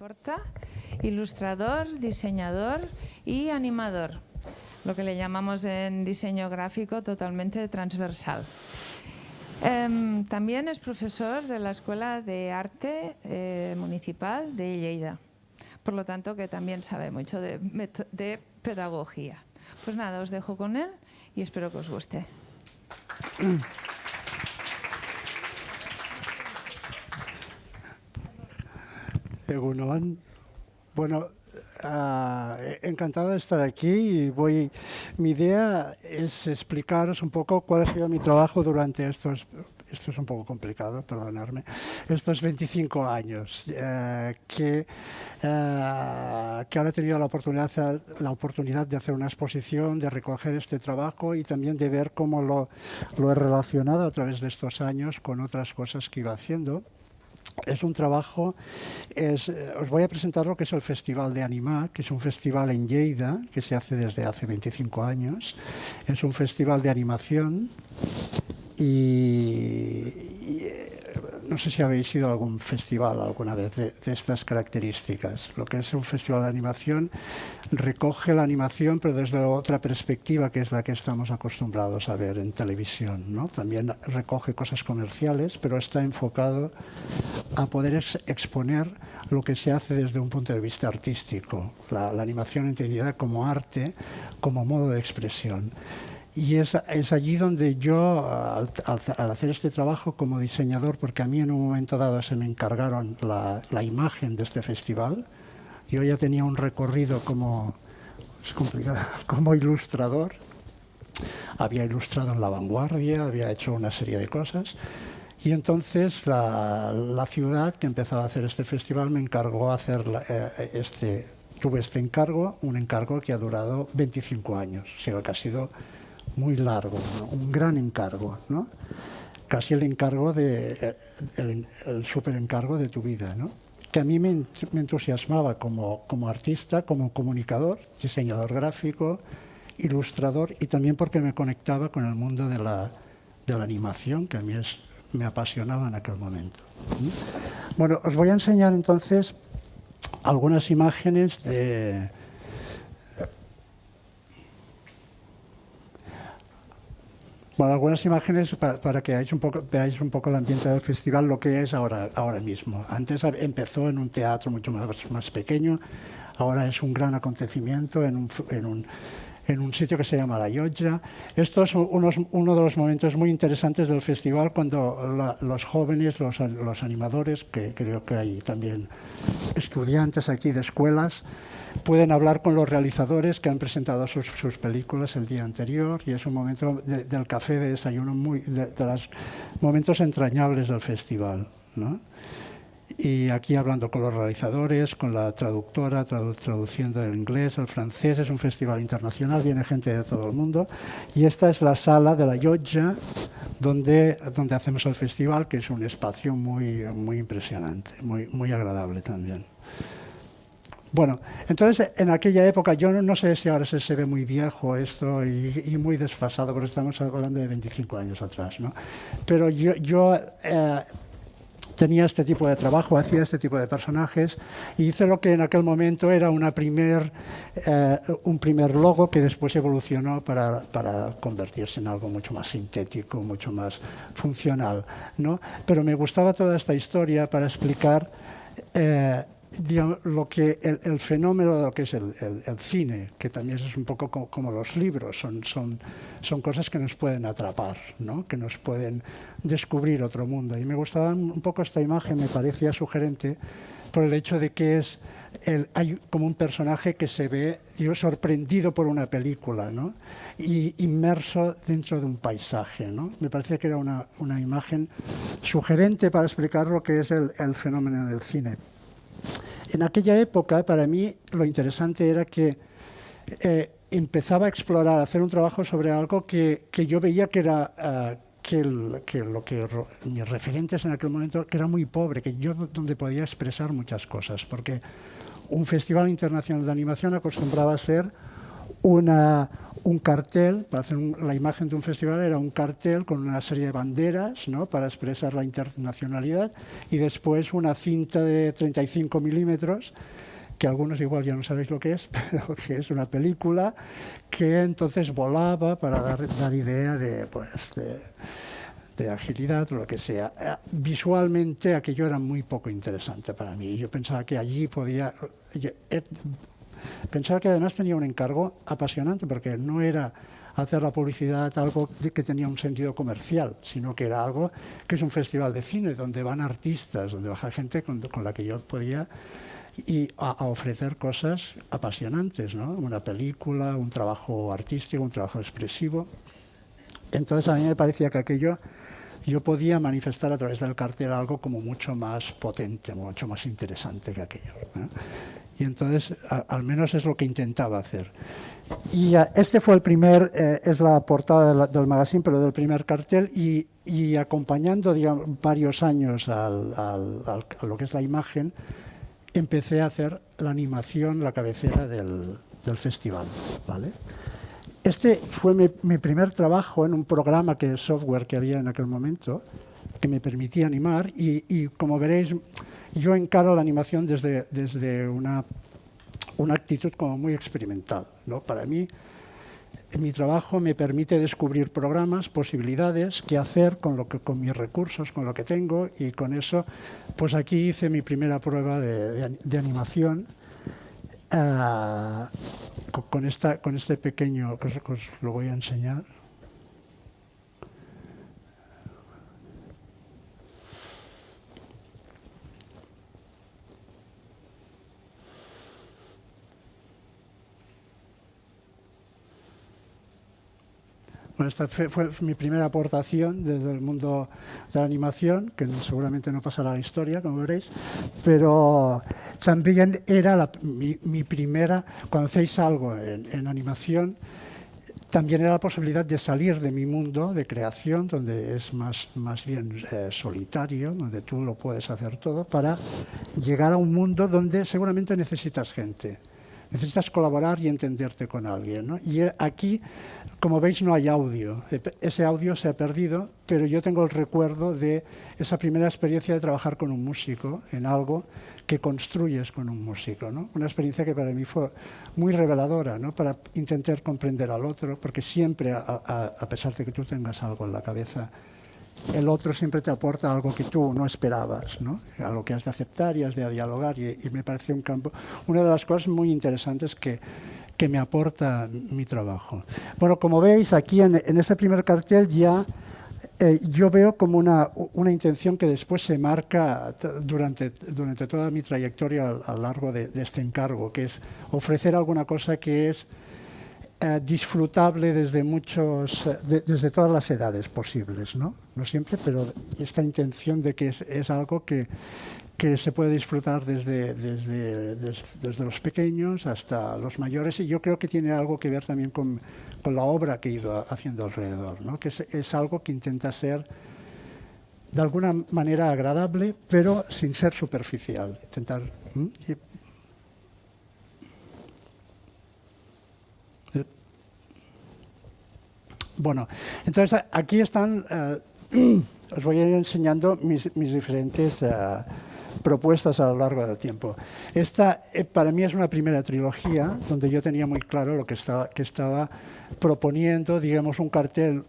Porta, ilustrador, diseñador y animador, lo que le llamamos en diseño gráfico totalmente transversal. También es profesor de la Escuela de Arte Municipal de Lleida, por lo tanto que también sabe mucho de pedagogía. Pues nada, os dejo con él y espero que os guste. Egunon. Bueno, encantado de estar aquí y mi idea es explicaros un poco cuál ha sido mi trabajo durante esto es un poco complicado, perdonadme, estos 25 años, que ahora he tenido la oportunidad de hacer una exposición, de recoger este trabajo y también de ver cómo lo he relacionado a través de estos años con otras cosas que iba haciendo. Es un trabajo, os voy a presentar lo que es el Festival de Animar, que es un festival en Lleida, que se hace desde hace 25 años. Es un festival de animación y no sé si habéis ido a algún festival alguna vez de estas características. Lo que es un festival de animación recoge la animación, pero desde otra perspectiva, que es la que estamos acostumbrados a ver en televisión, ¿no? También recoge cosas comerciales, pero está enfocado a poder exponer lo que se hace desde un punto de vista artístico, la animación entendida como arte, como modo de expresión. Y es allí donde yo, al hacer este trabajo como diseñador, porque a mí en un momento dado se me encargaron la imagen de este festival, yo ya tenía un recorrido como ilustrador, había ilustrado en La Vanguardia, había hecho una serie de cosas, y entonces la ciudad que empezaba a hacer este festival me encargó hacer tuve este encargo, un encargo que ha durado 25 años, o sea que ha sido muy largo, ¿no? Un gran encargo, ¿no? Casi el encargo el super encargo de tu vida, ¿no? Que a mí me entusiasmaba como artista, como comunicador, diseñador gráfico, ilustrador, y también porque me conectaba con el mundo de la animación, que a mí me apasionaba en aquel momento. Bueno, os voy a enseñar entonces algunas imágenes Bueno, algunas imágenes para que veáis un poco el ambiente del festival, lo que es ahora mismo. Antes empezó en un teatro mucho más pequeño, ahora es un gran acontecimiento en un sitio que se llama La Llotja. Esto es uno de los momentos muy interesantes del festival, cuando los jóvenes, los animadores, que creo que hay también estudiantes aquí de escuelas, pueden hablar con los realizadores que han presentado sus películas el día anterior, y es un momento del café de desayuno, de los momentos entrañables del festival, ¿no? Y aquí hablando con los realizadores, con la traductora, traduciendo del inglés al francés. Es un festival internacional, viene gente de todo el mundo. Y esta es la sala de La Llotja, donde hacemos el festival, que es un espacio muy impresionante, muy agradable también. Bueno, entonces en aquella época, yo no sé si ahora se ve muy viejo esto y muy desfasado, porque estamos hablando de 25 años atrás, ¿no? Pero yo tenía este tipo de trabajo, hacía este tipo de personajes, y hice lo que en aquel momento era un primer logo que después evolucionó para convertirse en algo mucho más sintético, mucho más funcional, ¿no? Pero me gustaba toda esta historia para explicar digamos, el fenómeno de lo que es el cine, que también es un poco como los libros, son cosas que nos pueden atrapar, ¿no? Que nos pueden descubrir otro mundo. Y me gustaba un poco esta imagen, me parecía sugerente por el hecho de que hay como un personaje que se ve sorprendido por una película, ¿no? Y inmerso dentro de un paisaje, ¿no? Me parecía que era una imagen sugerente para explicar lo que es el fenómeno del cine. En aquella época, para mí, lo interesante era que empezaba a explorar, a hacer un trabajo sobre algo que yo veía que era mis referentes en aquel momento, que era muy pobre, donde podía expresar muchas cosas, porque un festival internacional de animación acostumbraba a ser un cartel, para hacer la imagen de un festival era un cartel con una serie de banderas, ¿no?, para expresar la internacionalidad, y después una cinta de 35 milímetros, que algunos igual ya no sabéis lo que es, pero que es una película que entonces volaba para dar idea de, pues, de agilidad o lo que sea. Visualmente aquello era muy poco interesante para mí. Yo pensaba que allí podía... Pensaba que además tenía un encargo apasionante, porque no era hacer la publicidad algo que tenía un sentido comercial, sino que era algo que es un festival de cine, donde van artistas, donde baja gente con la que yo podía a ofrecer cosas apasionantes, ¿no? Una película, un trabajo artístico, un trabajo expresivo. Entonces a mí me parecía que aquello yo podía manifestar a través del cartel algo como mucho más potente, mucho más interesante que aquello, ¿no? Y entonces, al menos es lo que intentaba hacer. Y este fue el primer, es la portada del magazine, pero del primer cartel, y acompañando, digamos, varios años a lo que es la imagen, empecé a hacer la animación, la cabecera del festival, ¿vale? Este fue mi primer trabajo en un programa de software que había en aquel momento, que me permitía animar, y como veréis, yo encaro la animación desde una actitud como muy experimental, ¿no? Para mí, mi trabajo me permite descubrir programas, posibilidades, qué hacer con mis recursos, con lo que tengo, y con eso, pues aquí hice mi primera prueba de animación con este pequeño, que os lo voy a enseñar. Bueno, esta fue mi primera aportación desde el mundo de la animación, que seguramente no pasará a la historia, como veréis, pero también era mi primera, cuando hacéis algo en animación, también era la posibilidad de salir de mi mundo de creación, donde es más bien solitario, donde tú lo puedes hacer todo, para llegar a un mundo donde seguramente necesitas gente. Necesitas colaborar y entenderte con alguien, ¿no? Y aquí, como veis, no hay audio. Ese audio se ha perdido, pero yo tengo el recuerdo de esa primera experiencia de trabajar con un músico en algo que construyes con un músico, ¿no? Una experiencia que para mí fue muy reveladora, ¿no? Para intentar comprender al otro, porque siempre, a pesar de que tú tengas algo en la cabeza, el otro siempre te aporta algo que tú no esperabas, ¿no? A lo que has de aceptar y has de dialogar, y me parece un campo, una de las cosas muy interesantes que me aporta mi trabajo. Bueno, como veis aquí en este primer cartel ya yo veo como una intención que después se marca durante toda mi trayectoria a lo largo de este encargo, que es ofrecer alguna cosa que es disfrutable desde todas las edades posibles, ¿no? No siempre, pero esta intención de que es algo que se puede disfrutar desde los pequeños hasta los mayores, y yo creo que tiene algo que ver también con la obra que he ido haciendo alrededor, ¿no? Que es algo que intenta ser de alguna manera agradable, pero sin ser superficial. Intentar... Bueno, entonces aquí están, os voy a ir enseñando mis diferentes propuestas a lo largo del tiempo. Esta para mí es una primera trilogía donde yo tenía muy claro lo que estaba proponiendo, digamos, un cartel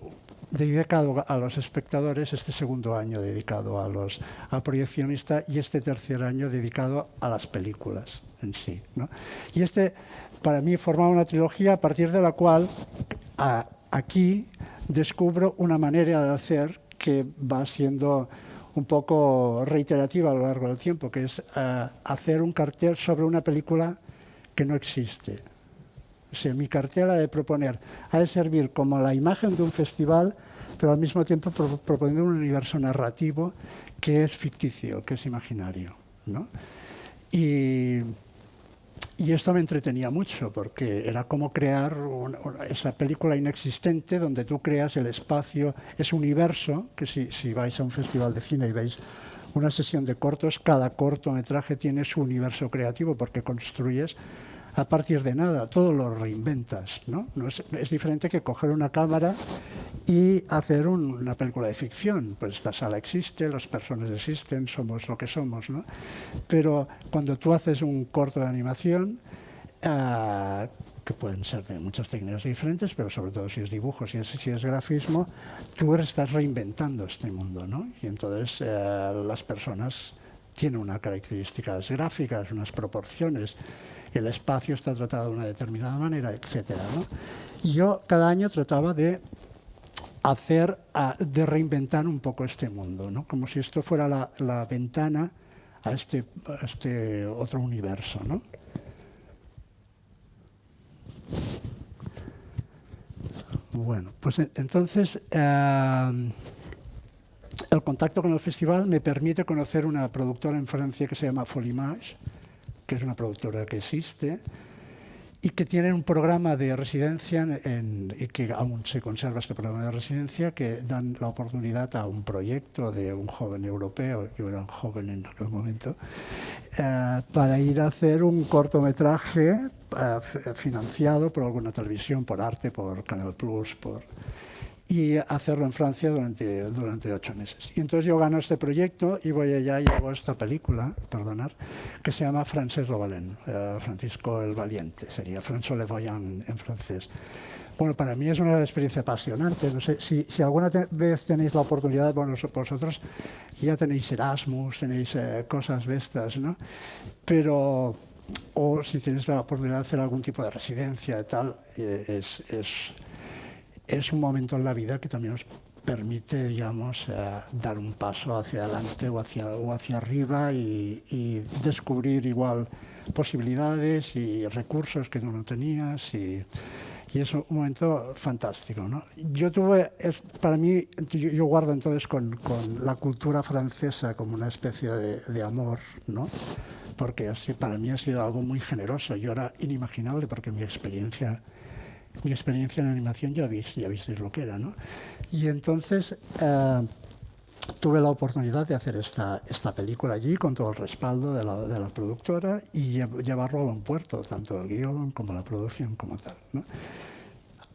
dedicado a los espectadores, este segundo año dedicado al proyeccionista, y este tercer año dedicado a las películas en sí, ¿no? Y para mí formaba una trilogía a partir de la cual aquí descubro una manera de hacer que va siendo un poco reiterativa a lo largo del tiempo, que es hacer un cartel sobre una película que no existe. O sea, mi cartel ha de servir como la imagen de un festival, pero al mismo tiempo proponiendo un universo narrativo que es ficticio, que es imaginario, ¿no? Y esto me entretenía mucho, porque era como crear esa película inexistente donde tú creas el espacio, ese universo, que si vais a un festival de cine y veis una sesión de cortos, cada cortometraje tiene su universo creativo, porque construyes a partir de nada, todo lo reinventas, ¿no? Es diferente que coger una cámara y hacer una película de ficción. Pues esta sala existe, las personas existen, somos lo que somos, ¿no? Pero cuando tú haces un corto de animación, que pueden ser de muchas técnicas diferentes, pero sobre todo si es dibujo, si es grafismo, tú estás reinventando este mundo, ¿no? Y entonces las personas tienen unas características gráficas, unas proporciones, el espacio está tratado de una determinada manera, etcétera, ¿no? Y yo cada año trataba de reinventar un poco este mundo, ¿no? Como si esto fuera la ventana a este otro universo, ¿no? Bueno, pues entonces el contacto con el festival me permite conocer una productora en Francia que se llama Folimage, que es una productora que existe y que tiene un programa de residencia y que aún se conserva este programa de residencia, que dan la oportunidad a un proyecto de un joven europeo, yo era un joven en aquel momento, para ir a hacer un cortometraje financiado por alguna televisión, por Arte, por Canal Plus, y hacerlo en Francia durante 8 meses. Y entonces yo gano este proyecto y voy allá y hago esta película, que se llama Francesc le Valent, Francisco el Valiente, sería François le Vaillant en francés. Bueno, para mí es una experiencia apasionante. No sé si alguna vez tenéis la oportunidad, bueno, vosotros ya tenéis Erasmus, tenéis cosas de estas, ¿no? Pero, o si tenéis la oportunidad de hacer algún tipo de residencia y tal, es un momento en la vida que también os permite, digamos, dar un paso hacia adelante o hacia arriba y descubrir igual posibilidades y recursos que no tenías y es un momento fantástico, ¿no? Para mí, yo guardo entonces con la cultura francesa como una especie de amor, ¿no? Porque así para mí ha sido algo muy generoso. Yo era inimaginable porque mi experiencia en animación ya visteis lo que era, ¿no? Y entonces tuve la oportunidad de hacer esta película allí con todo el respaldo de la productora y llevarlo a buen puerto, tanto el guión como la producción como tal, ¿no?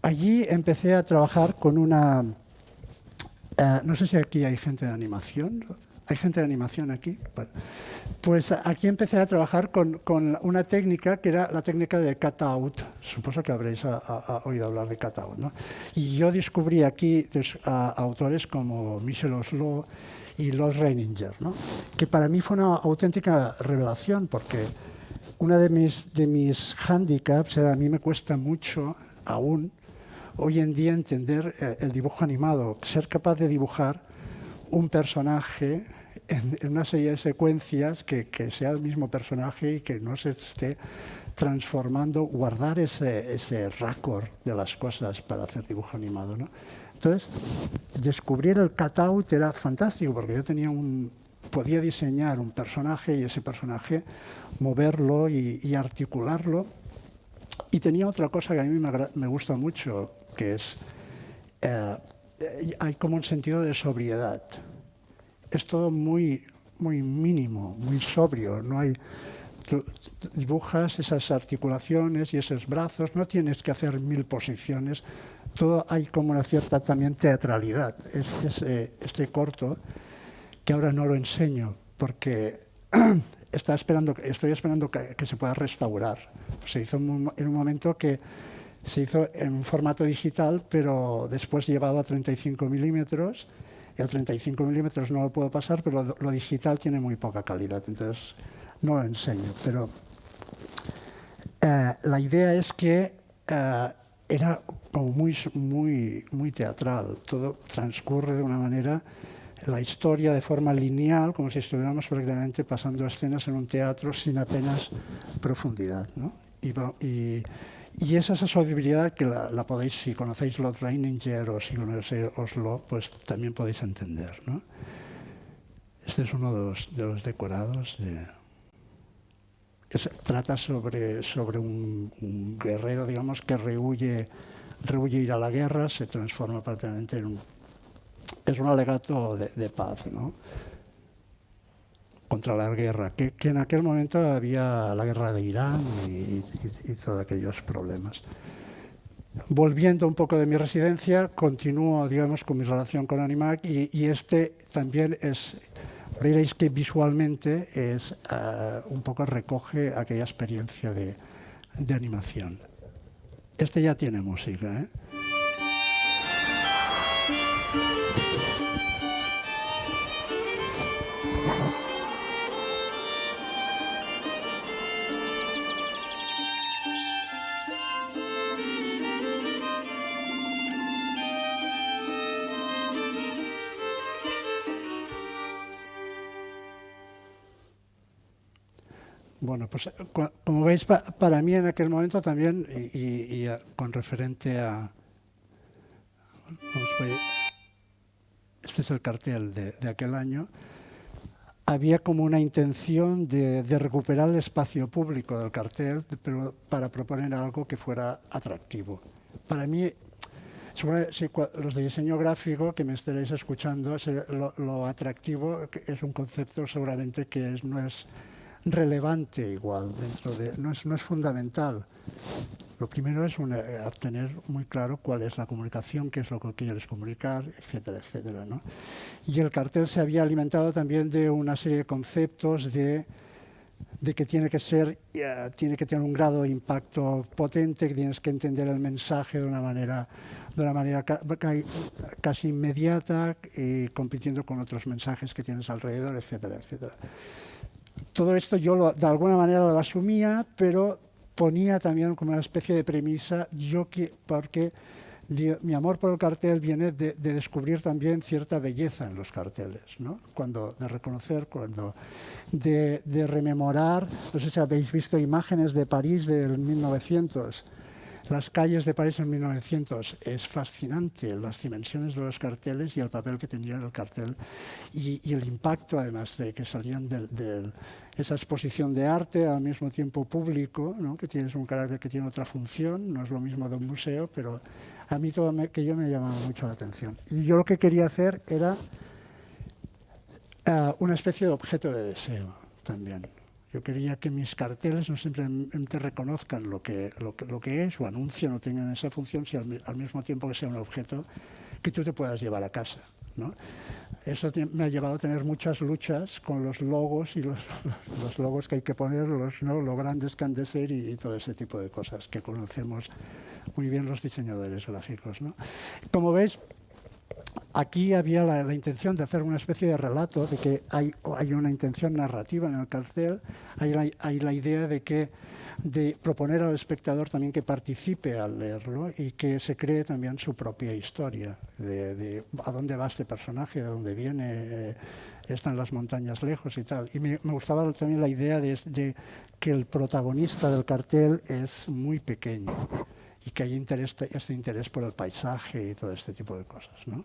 Allí empecé a trabajar con una... no sé si aquí hay gente de animación. ¿Hay gente de animación aquí? Bueno, pues aquí empecé a trabajar con una técnica que era la técnica de cut-out. Supongo que habréis oído hablar de cut-out, ¿no? Y yo descubrí aquí a autores como Michel Oslo y Los Reininger, ¿no? Que para mí fue una auténtica revelación, porque una de mis hándicaps era, a mí me cuesta mucho aún hoy en día entender el dibujo animado, ser capaz de dibujar un personaje en una serie de secuencias que sea el mismo personaje y que no se esté transformando, guardar ese récord de las cosas para hacer dibujo animado, ¿no? Entonces, descubrir el cutout era fantástico porque yo podía diseñar un personaje y ese personaje moverlo y articularlo. Y tenía otra cosa que a mí me gusta mucho, que es, hay como un sentido de sobriedad. Es todo muy, muy mínimo, muy sobrio. Tú dibujas esas articulaciones y esos brazos, no tienes que hacer 1000 posiciones. Todo hay como una cierta también teatralidad. Este corto, que ahora no lo enseño, porque estoy esperando que se pueda restaurar. Se hizo en un momento que se hizo en un formato digital, pero después llevado a 35 milímetros. El 35 milímetros no lo puedo pasar, pero lo digital tiene muy poca calidad, entonces no lo enseño. Pero la idea es que era como muy teatral. Todo transcurre de una manera, la historia de forma lineal, como si estuviéramos prácticamente pasando escenas en un teatro sin apenas profundidad, ¿no? Y es esa sobriedad que la podéis, si conocéis Los Reininger o si conocéis Oslo, pues también podéis entender, ¿no? Este es uno de los decorados. Trata sobre un guerrero, digamos, que rehuye ir a la guerra, se transforma prácticamente en es un alegato de paz, ¿no? contra la guerra, que en aquel momento había la guerra de Irán y todos aquellos problemas. Volviendo un poco de mi residencia, continúo, digamos, con mi relación con Animac y este también es, veréis que visualmente es un poco recoge aquella experiencia de animación. Este ya tiene música, ¿eh? Bueno, pues como veis, para mí en aquel momento también, y con referente a... Este es el cartel de aquel año. Había como una intención de recuperar el espacio público del cartel, pero para proponer algo que fuera atractivo. Para mí, los de diseño gráfico que me estaréis escuchando, lo atractivo es un concepto seguramente que no es relevante igual, no es fundamental. Lo primero es tener muy claro cuál es la comunicación, qué es lo que quieres comunicar, etcétera, etcétera, ¿no? Y el cartel se había alimentado también de una serie de conceptos de que tiene que tener un grado de impacto potente, que tienes que entender el mensaje de una manera casi inmediata, compitiendo con otros mensajes que tienes alrededor, etcétera, etcétera. Todo esto yo de alguna manera lo asumía, pero ponía también como una especie de premisa, porque mi amor por el cartel viene de descubrir también cierta belleza en los carteles, ¿no? De reconocer, de rememorar. No sé si habéis visto imágenes de París del 1900. Las calles de París en 1900, es fascinante las dimensiones de los carteles y el papel que tenía el cartel y el impacto además de que salían de esa exposición de arte al mismo tiempo público, ¿no? Que tiene un carácter que tiene otra función, no es lo mismo de un museo, pero a mí todo me llamaba mucho la atención. Y yo lo que quería hacer era una especie de objeto de deseo también. Yo quería que mis carteles no simplemente reconozcan lo que es o anuncien o tengan esa función, sino al mismo tiempo que sea un objeto que tú te puedas llevar a casa, ¿no? Eso me ha llevado a tener muchas luchas con los logos y los logos que hay que poner, ¿no? Lo grandes que han de ser y todo ese tipo de cosas que conocemos muy bien los diseñadores gráficos, ¿no? Como veis, aquí había la intención de hacer una especie de relato, de que hay una intención narrativa en el cartel, hay la idea de proponer al espectador también que participe al leerlo y que se cree también su propia historia, de a dónde va este personaje, de dónde viene, están las montañas lejos y tal. Y me gustaba también la idea de que el protagonista del cartel es muy pequeño y que hay este interés por el paisaje y todo este tipo de cosas, ¿no?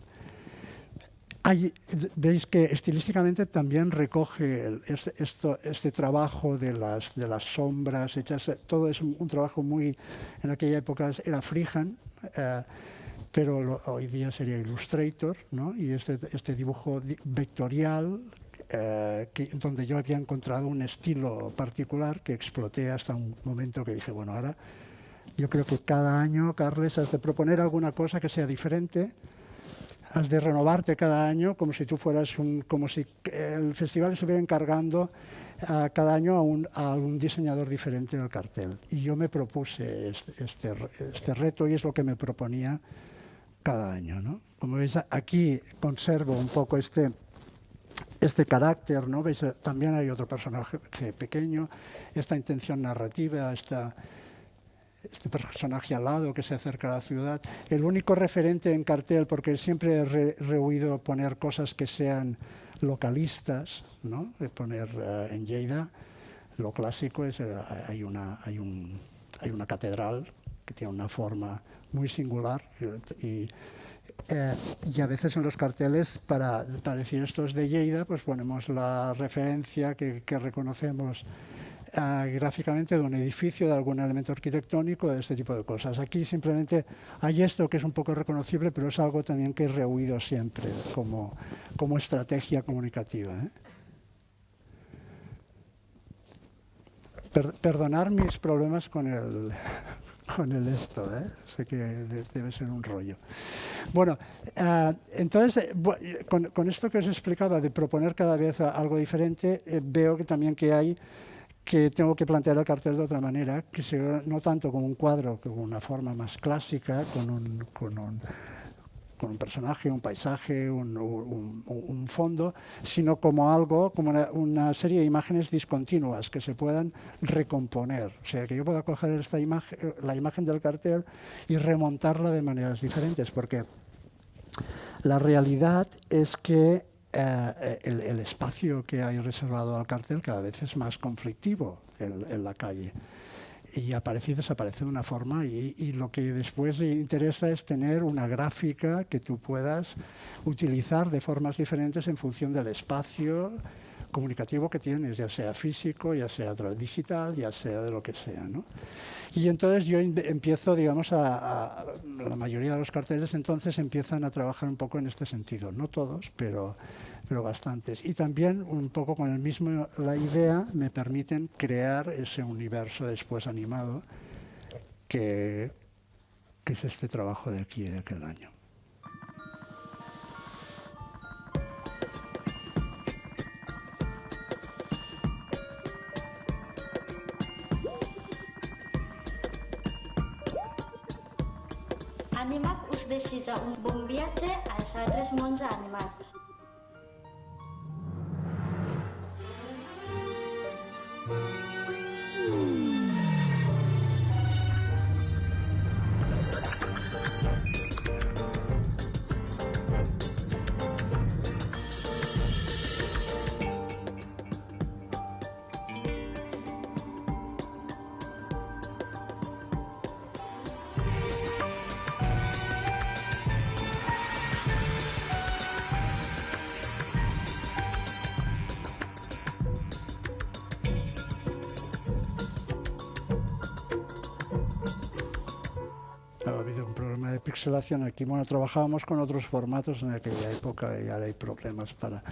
Veis que estilísticamente también recoge este trabajo de las sombras hechas. Todo es un trabajo muy, en aquella época era freehand, pero hoy día sería Illustrator, ¿no? Y este dibujo vectorial, donde yo había encontrado un estilo particular que exploté hasta un momento que dije, bueno, ahora yo creo que cada año, Carles, has de proponer alguna cosa que sea diferente. Has de renovarte cada año como si tú fueras como si el festival estuviera encargando cada año a un diseñador diferente del cartel. Y yo me propuse este reto y es lo que me proponía cada año, ¿no? Como veis, aquí conservo un poco este carácter, ¿no? ¿Veis? También hay otro personaje pequeño, esta intención narrativa, este personaje alado que se acerca a la ciudad. El único referente en cartel, porque siempre he rehuido poner cosas que sean localistas, ¿no? De poner en Lleida, lo clásico es, hay una catedral que tiene una forma muy singular y a veces en los carteles, para decir esto es de Lleida, pues ponemos la referencia que reconocemos gráficamente de un edificio, de algún elemento arquitectónico, de este tipo de cosas. Aquí simplemente hay esto que es un poco reconocible, pero es algo también que he rehuido siempre como estrategia comunicativa, ¿eh? Perdonar mis problemas con el, con el esto, ¿eh? Sé que debe ser un rollo. Bueno, entonces, con esto que os explicaba de proponer cada vez algo diferente, veo que también que tengo que plantear el cartel de otra manera, que no tanto como un cuadro, con una forma más clásica, con un personaje, un paisaje, un fondo, sino como algo, como una serie de imágenes discontinuas que se puedan recomponer. O sea, que yo pueda coger la imagen del cartel y remontarla de maneras diferentes, porque la realidad es que el espacio que hay reservado al cartel cada vez es más conflictivo en la calle. Y aparece y desaparece de una forma y lo que después interesa es tener una gráfica que tú puedas utilizar de formas diferentes en función del espacio comunicativo que tienes, ya sea físico, ya sea digital, ya sea de lo que sea, ¿no? Y entonces yo empiezo, digamos, la mayoría de los carteles entonces empiezan a trabajar un poco en este sentido, no todos, pero bastantes. Y también un poco con la idea me permiten crear ese universo después animado que es este trabajo de aquí de aquel año. Animac us desitja un bon viatge als altres mons animats. Ha habido un problema de pixelación aquí. Bueno, trabajábamos con otros formatos en aquella época y ahora hay problemas para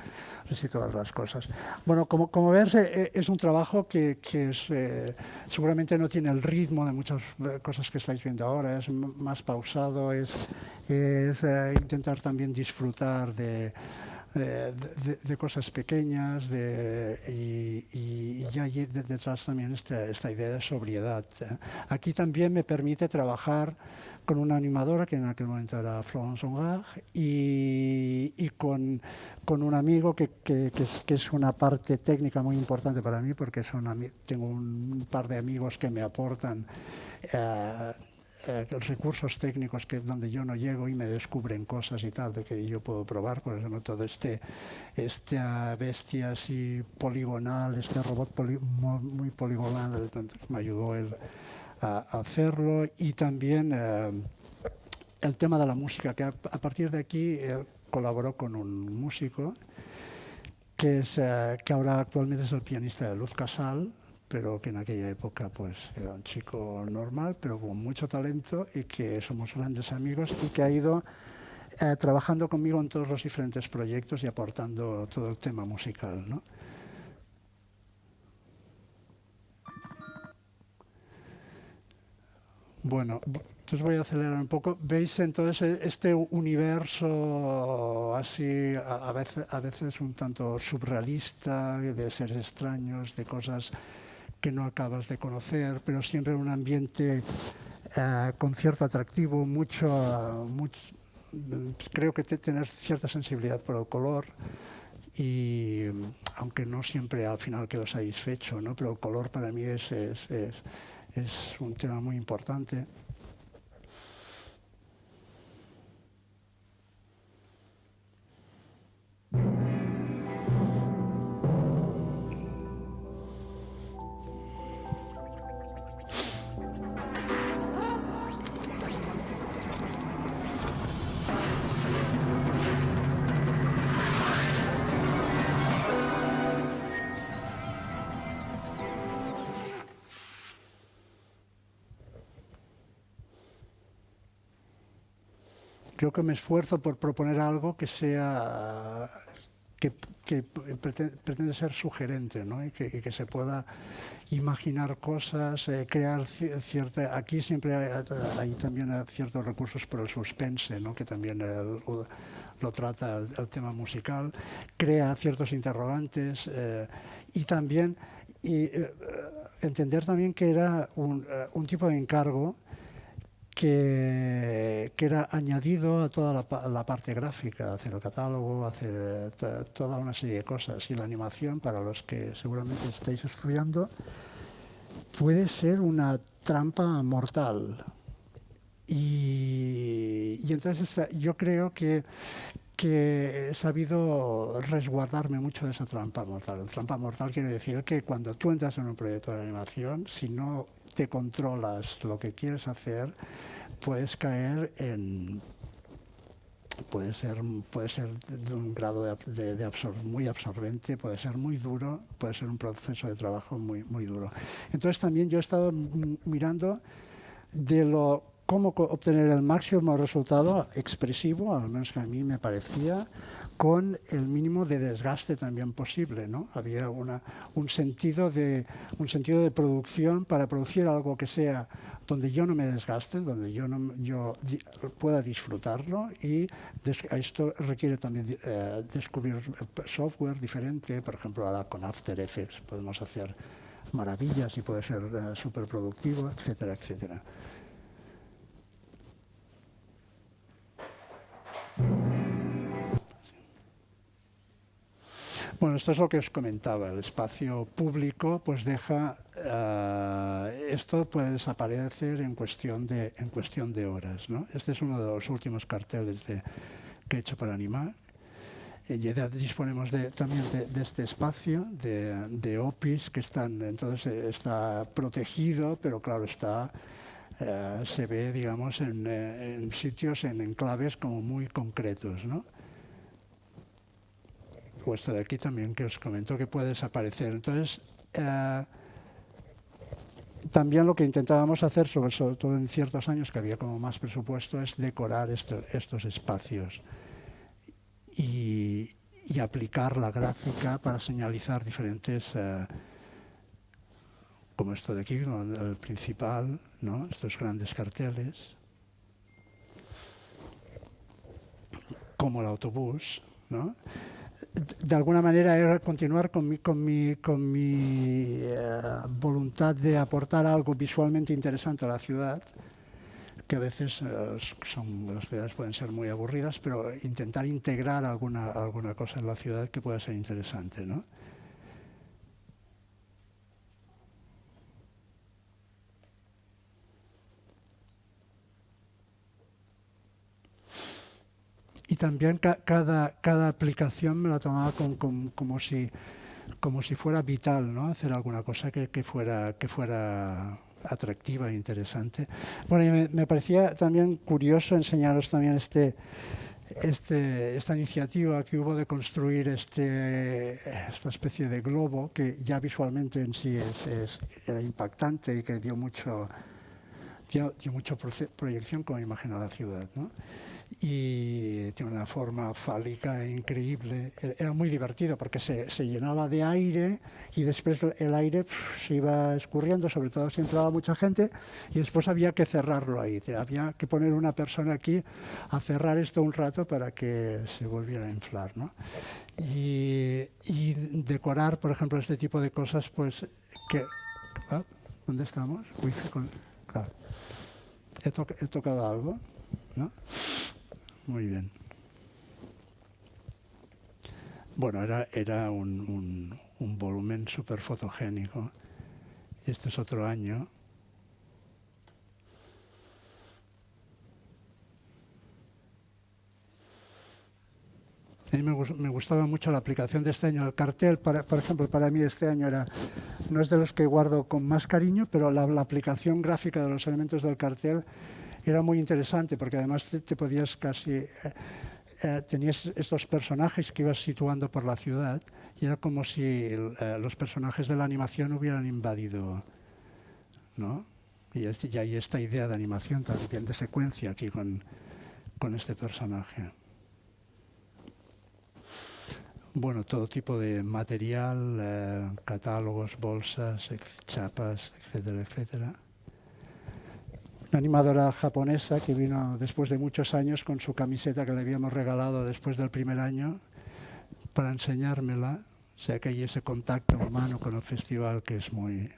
resituar las cosas. Bueno, como ves, es un trabajo que seguramente no tiene el ritmo de muchas cosas que estáis viendo ahora, es más pausado, es intentar también disfrutar de cosas pequeñas y ya hay detrás también esta idea de sobriedad. Aquí también me permite trabajar con una animadora que en aquel momento era Florence Ongard y con un amigo que es una parte técnica muy importante para mí porque tengo un par de amigos que me aportan recursos técnicos donde yo no llego y me descubren cosas y tal de que yo puedo probar. Por ejemplo, todo esta bestia así poligonal, este robot muy poligonal, me ayudó él a hacerlo. Y también el tema de la música, que a partir de aquí colaboró con un músico que ahora actualmente es el pianista de Luz Casal, pero que en aquella época pues era un chico normal, pero con mucho talento y que somos grandes amigos y que ha ido trabajando conmigo en todos los diferentes proyectos y aportando todo el tema musical, ¿no? Bueno, entonces voy a acelerar un poco. ¿Veis entonces este universo así, a veces un tanto surrealista, de seres extraños, de cosas que no acabas de conocer, pero siempre en un ambiente con cierto atractivo, creo que tener cierta sensibilidad por el color y aunque no siempre al final quedo satisfecho, ¿no? Pero el color para mí es un tema muy importante. Creo que me esfuerzo por proponer algo que sea que pretende ser sugerente, ¿no? y que se pueda imaginar cosas, crear cierta... Aquí siempre hay también ciertos recursos por el suspense, ¿no? que también lo trata el tema musical, crea ciertos interrogantes y también entender también que era un tipo de encargo que era añadido a toda la parte gráfica, hacer el catálogo, hacer toda una serie de cosas. Y la animación, para los que seguramente estáis estudiando, puede ser una trampa mortal. Y entonces yo creo que he sabido resguardarme mucho de esa trampa mortal. Trampa mortal quiere decir que cuando tú entras en un proyecto de animación, si no te controlas lo que quieres hacer, puedes caer en... Puede ser de un grado muy absorbente, puede ser muy duro, puede ser un proceso de trabajo muy, muy duro. Entonces también yo he estado mirando de cómo obtener el máximo resultado expresivo, al menos que a mí me parecía, con el mínimo de desgaste también posible, ¿no? Había un sentido de producción para producir algo que sea donde yo no me desgaste, donde yo pueda disfrutarlo, y esto requiere también descubrir software diferente. Por ejemplo, ahora con After Effects podemos hacer maravillas y puede ser súper productivo, etcétera, etcétera. Bueno, esto es lo que os comentaba. El espacio público pues deja... esto puede desaparecer en cuestión de horas, ¿no? Este es uno de los últimos carteles que he hecho para animar. Ya disponemos también de este espacio, de OPIs, que entonces está protegido, pero claro, se ve, digamos, en sitios, en enclaves como muy concretos, ¿no? O esto de aquí también que os comento que puede desaparecer. Entonces, también lo que intentábamos hacer, sobre todo en ciertos años que había como más presupuesto, es decorar estos espacios y aplicar la gráfica para señalizar diferentes, como esto de aquí, el principal, ¿no? Estos grandes carteles, como el autobús, ¿no? De alguna manera era continuar con mi voluntad de aportar algo visualmente interesante a la ciudad, que a veces las ciudades pueden ser muy aburridas, pero intentar integrar alguna cosa en la ciudad que pueda ser interesante, ¿no? Y también cada aplicación me la tomaba como si fuera vital, ¿no? Hacer alguna cosa que fuera atractiva e interesante. Bueno, y me parecía también curioso enseñaros también esta iniciativa que hubo de construir esta especie de globo, que ya visualmente en sí era impactante y que dio mucha proyección como imagen a la ciudad, ¿no? Y tiene una forma fálica increíble. Era muy divertido porque se llenaba de aire y después el aire se iba escurriendo, sobre todo si entraba mucha gente, y después había que cerrarlo ahí. Había que poner una persona aquí a cerrar esto un rato para que se volviera a inflar, ¿no? Y decorar, por ejemplo, este tipo de cosas, pues ¿dónde estamos? Claro. ¿He tocado algo? ¿No? Muy bien. Bueno, era un volumen súper fotogénico. Este es otro año. A mí me gustaba mucho la aplicación de este año. El cartel, por ejemplo, para mí este año no es de los que guardo con más cariño, pero la aplicación gráfica de los elementos del cartel era muy interesante, porque además te podías tenías estos personajes que ibas situando por la ciudad, y era como si los personajes de la animación hubieran invadido, ¿no? Y hay esta idea de animación también, de secuencia aquí con este personaje. bueno, todo tipo de material, catálogos, bolsas, chapas, etcétera, etcétera. Una animadora japonesa que vino después de muchos años con su camiseta que le habíamos regalado después del primer año para enseñármela. O sea que hay ese contacto humano con el festival que es muy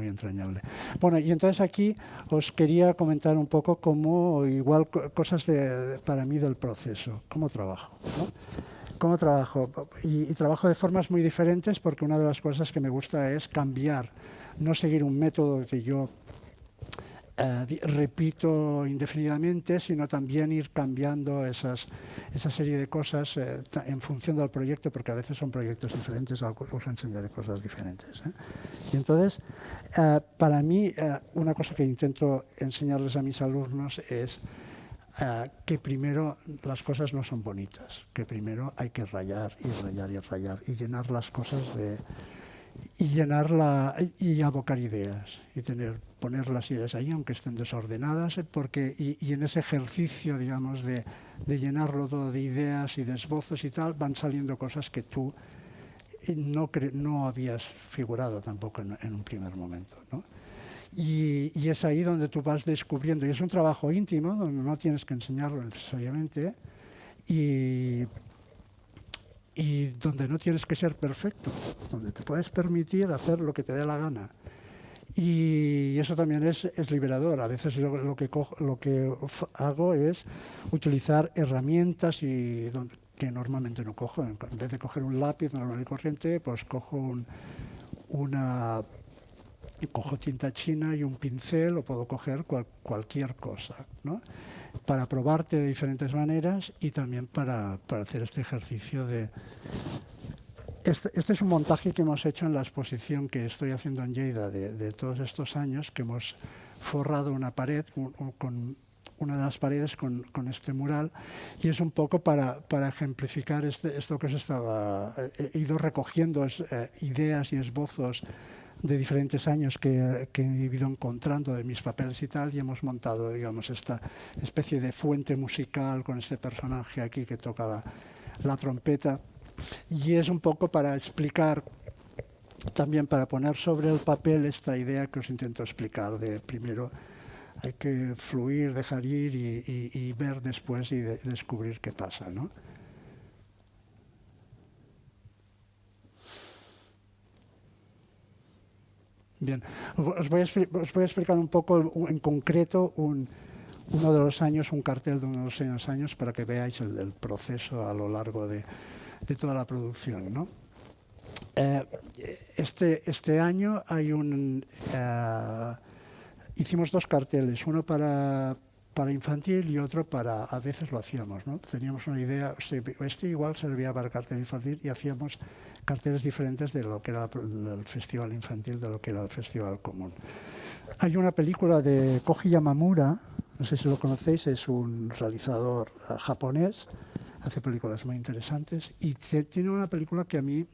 entrañable. Bueno, y entonces aquí os quería comentar un poco cómo, igual, cosas para mí del proceso, cómo trabajo, ¿no? Cómo trabajo. Y trabajo de formas muy diferentes porque una de las cosas que me gusta es cambiar, no seguir un método que yo repito indefinidamente, sino también ir cambiando esa serie de cosas en función del proyecto, porque a veces son proyectos diferentes, os enseñaré cosas diferentes. Y entonces, para mí, una cosa que intento enseñarles a mis alumnos es que primero las cosas no son bonitas, que primero hay que rayar y rayar y rayar y llenar las cosas y abocar ideas y poner las ideas ahí, aunque estén desordenadas, y en ese ejercicio, digamos, de llenarlo todo de ideas y de esbozos y tal, van saliendo cosas que tú no habías figurado tampoco en un primer momento, ¿no? Y es ahí donde tú vas descubriendo, y es un trabajo íntimo, donde no tienes que enseñarlo necesariamente, y donde no tienes que ser perfecto, donde te puedes permitir hacer lo que te dé la gana. Y eso también es liberador. A veces lo que hago es utilizar herramientas que normalmente no cojo. En vez de coger un lápiz normal y corriente, pues cojo tinta china y un pincel, o puedo coger cualquier cosa, ¿no? Para probarte de diferentes maneras y también para hacer este ejercicio de... Este es un montaje que hemos hecho en la exposición que estoy haciendo en Lleida de todos estos años, que hemos forrado una pared, con una de las paredes con este mural, y es un poco para ejemplificar esto que os estaba... He ido recogiendo ideas y esbozos de diferentes años que he ido encontrando de mis papeles y tal, y hemos montado, digamos, esta especie de fuente musical con este personaje aquí que toca la trompeta. Y es un poco para explicar, también para poner sobre el papel esta idea que os intento explicar, de primero hay que fluir, dejar ir y ver después y descubrir qué pasa, ¿no? Bien, os voy a explicar un poco en concreto uno de los años, un cartel de uno de los años para que veáis el proceso a lo largo de toda la producción, ¿no? Este año hicimos dos carteles, uno para infantil y otro a veces lo hacíamos, ¿no? Teníamos una idea, este igual servía para cartel infantil y hacíamos carteles diferentes de lo que era el festival infantil, de lo que era el festival común. Hay una película de Koji Yamamura, no sé si lo conocéis, es un realizador japonés, hace películas muy interesantes, y tiene una película que a mí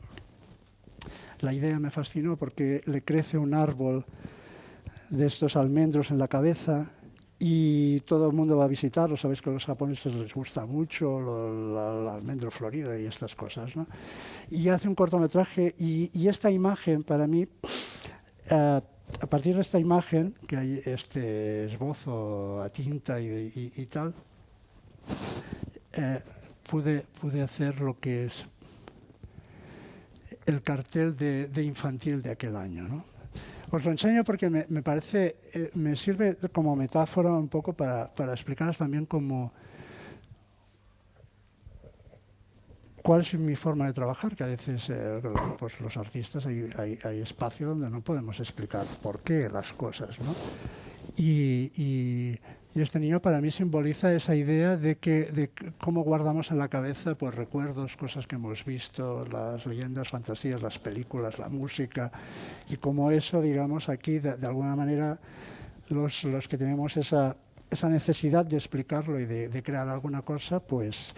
la idea me fascinó porque le crece un árbol de estos almendros en la cabeza y todo el mundo va a visitarlo. Sabéis que a los japoneses les gusta mucho el almendro florido y estas cosas, ¿no? Y hace un cortometraje y esta imagen para mí, a partir de esta imagen, que hay este esbozo a tinta y tal, pude hacer lo que es el cartel de infantil de aquel año, ¿no? Os lo enseño porque me parece, me sirve como metáfora un poco para explicaros también cuál es mi forma de trabajar, que a veces pues los artistas hay espacio donde no podemos explicar por qué las cosas, ¿no? Y este niño para mí simboliza esa idea de cómo guardamos en la cabeza pues recuerdos, cosas que hemos visto, las leyendas, fantasías, las películas, la música, y cómo eso, digamos, aquí de alguna manera los que tenemos esa necesidad de explicarlo y de crear alguna cosa, pues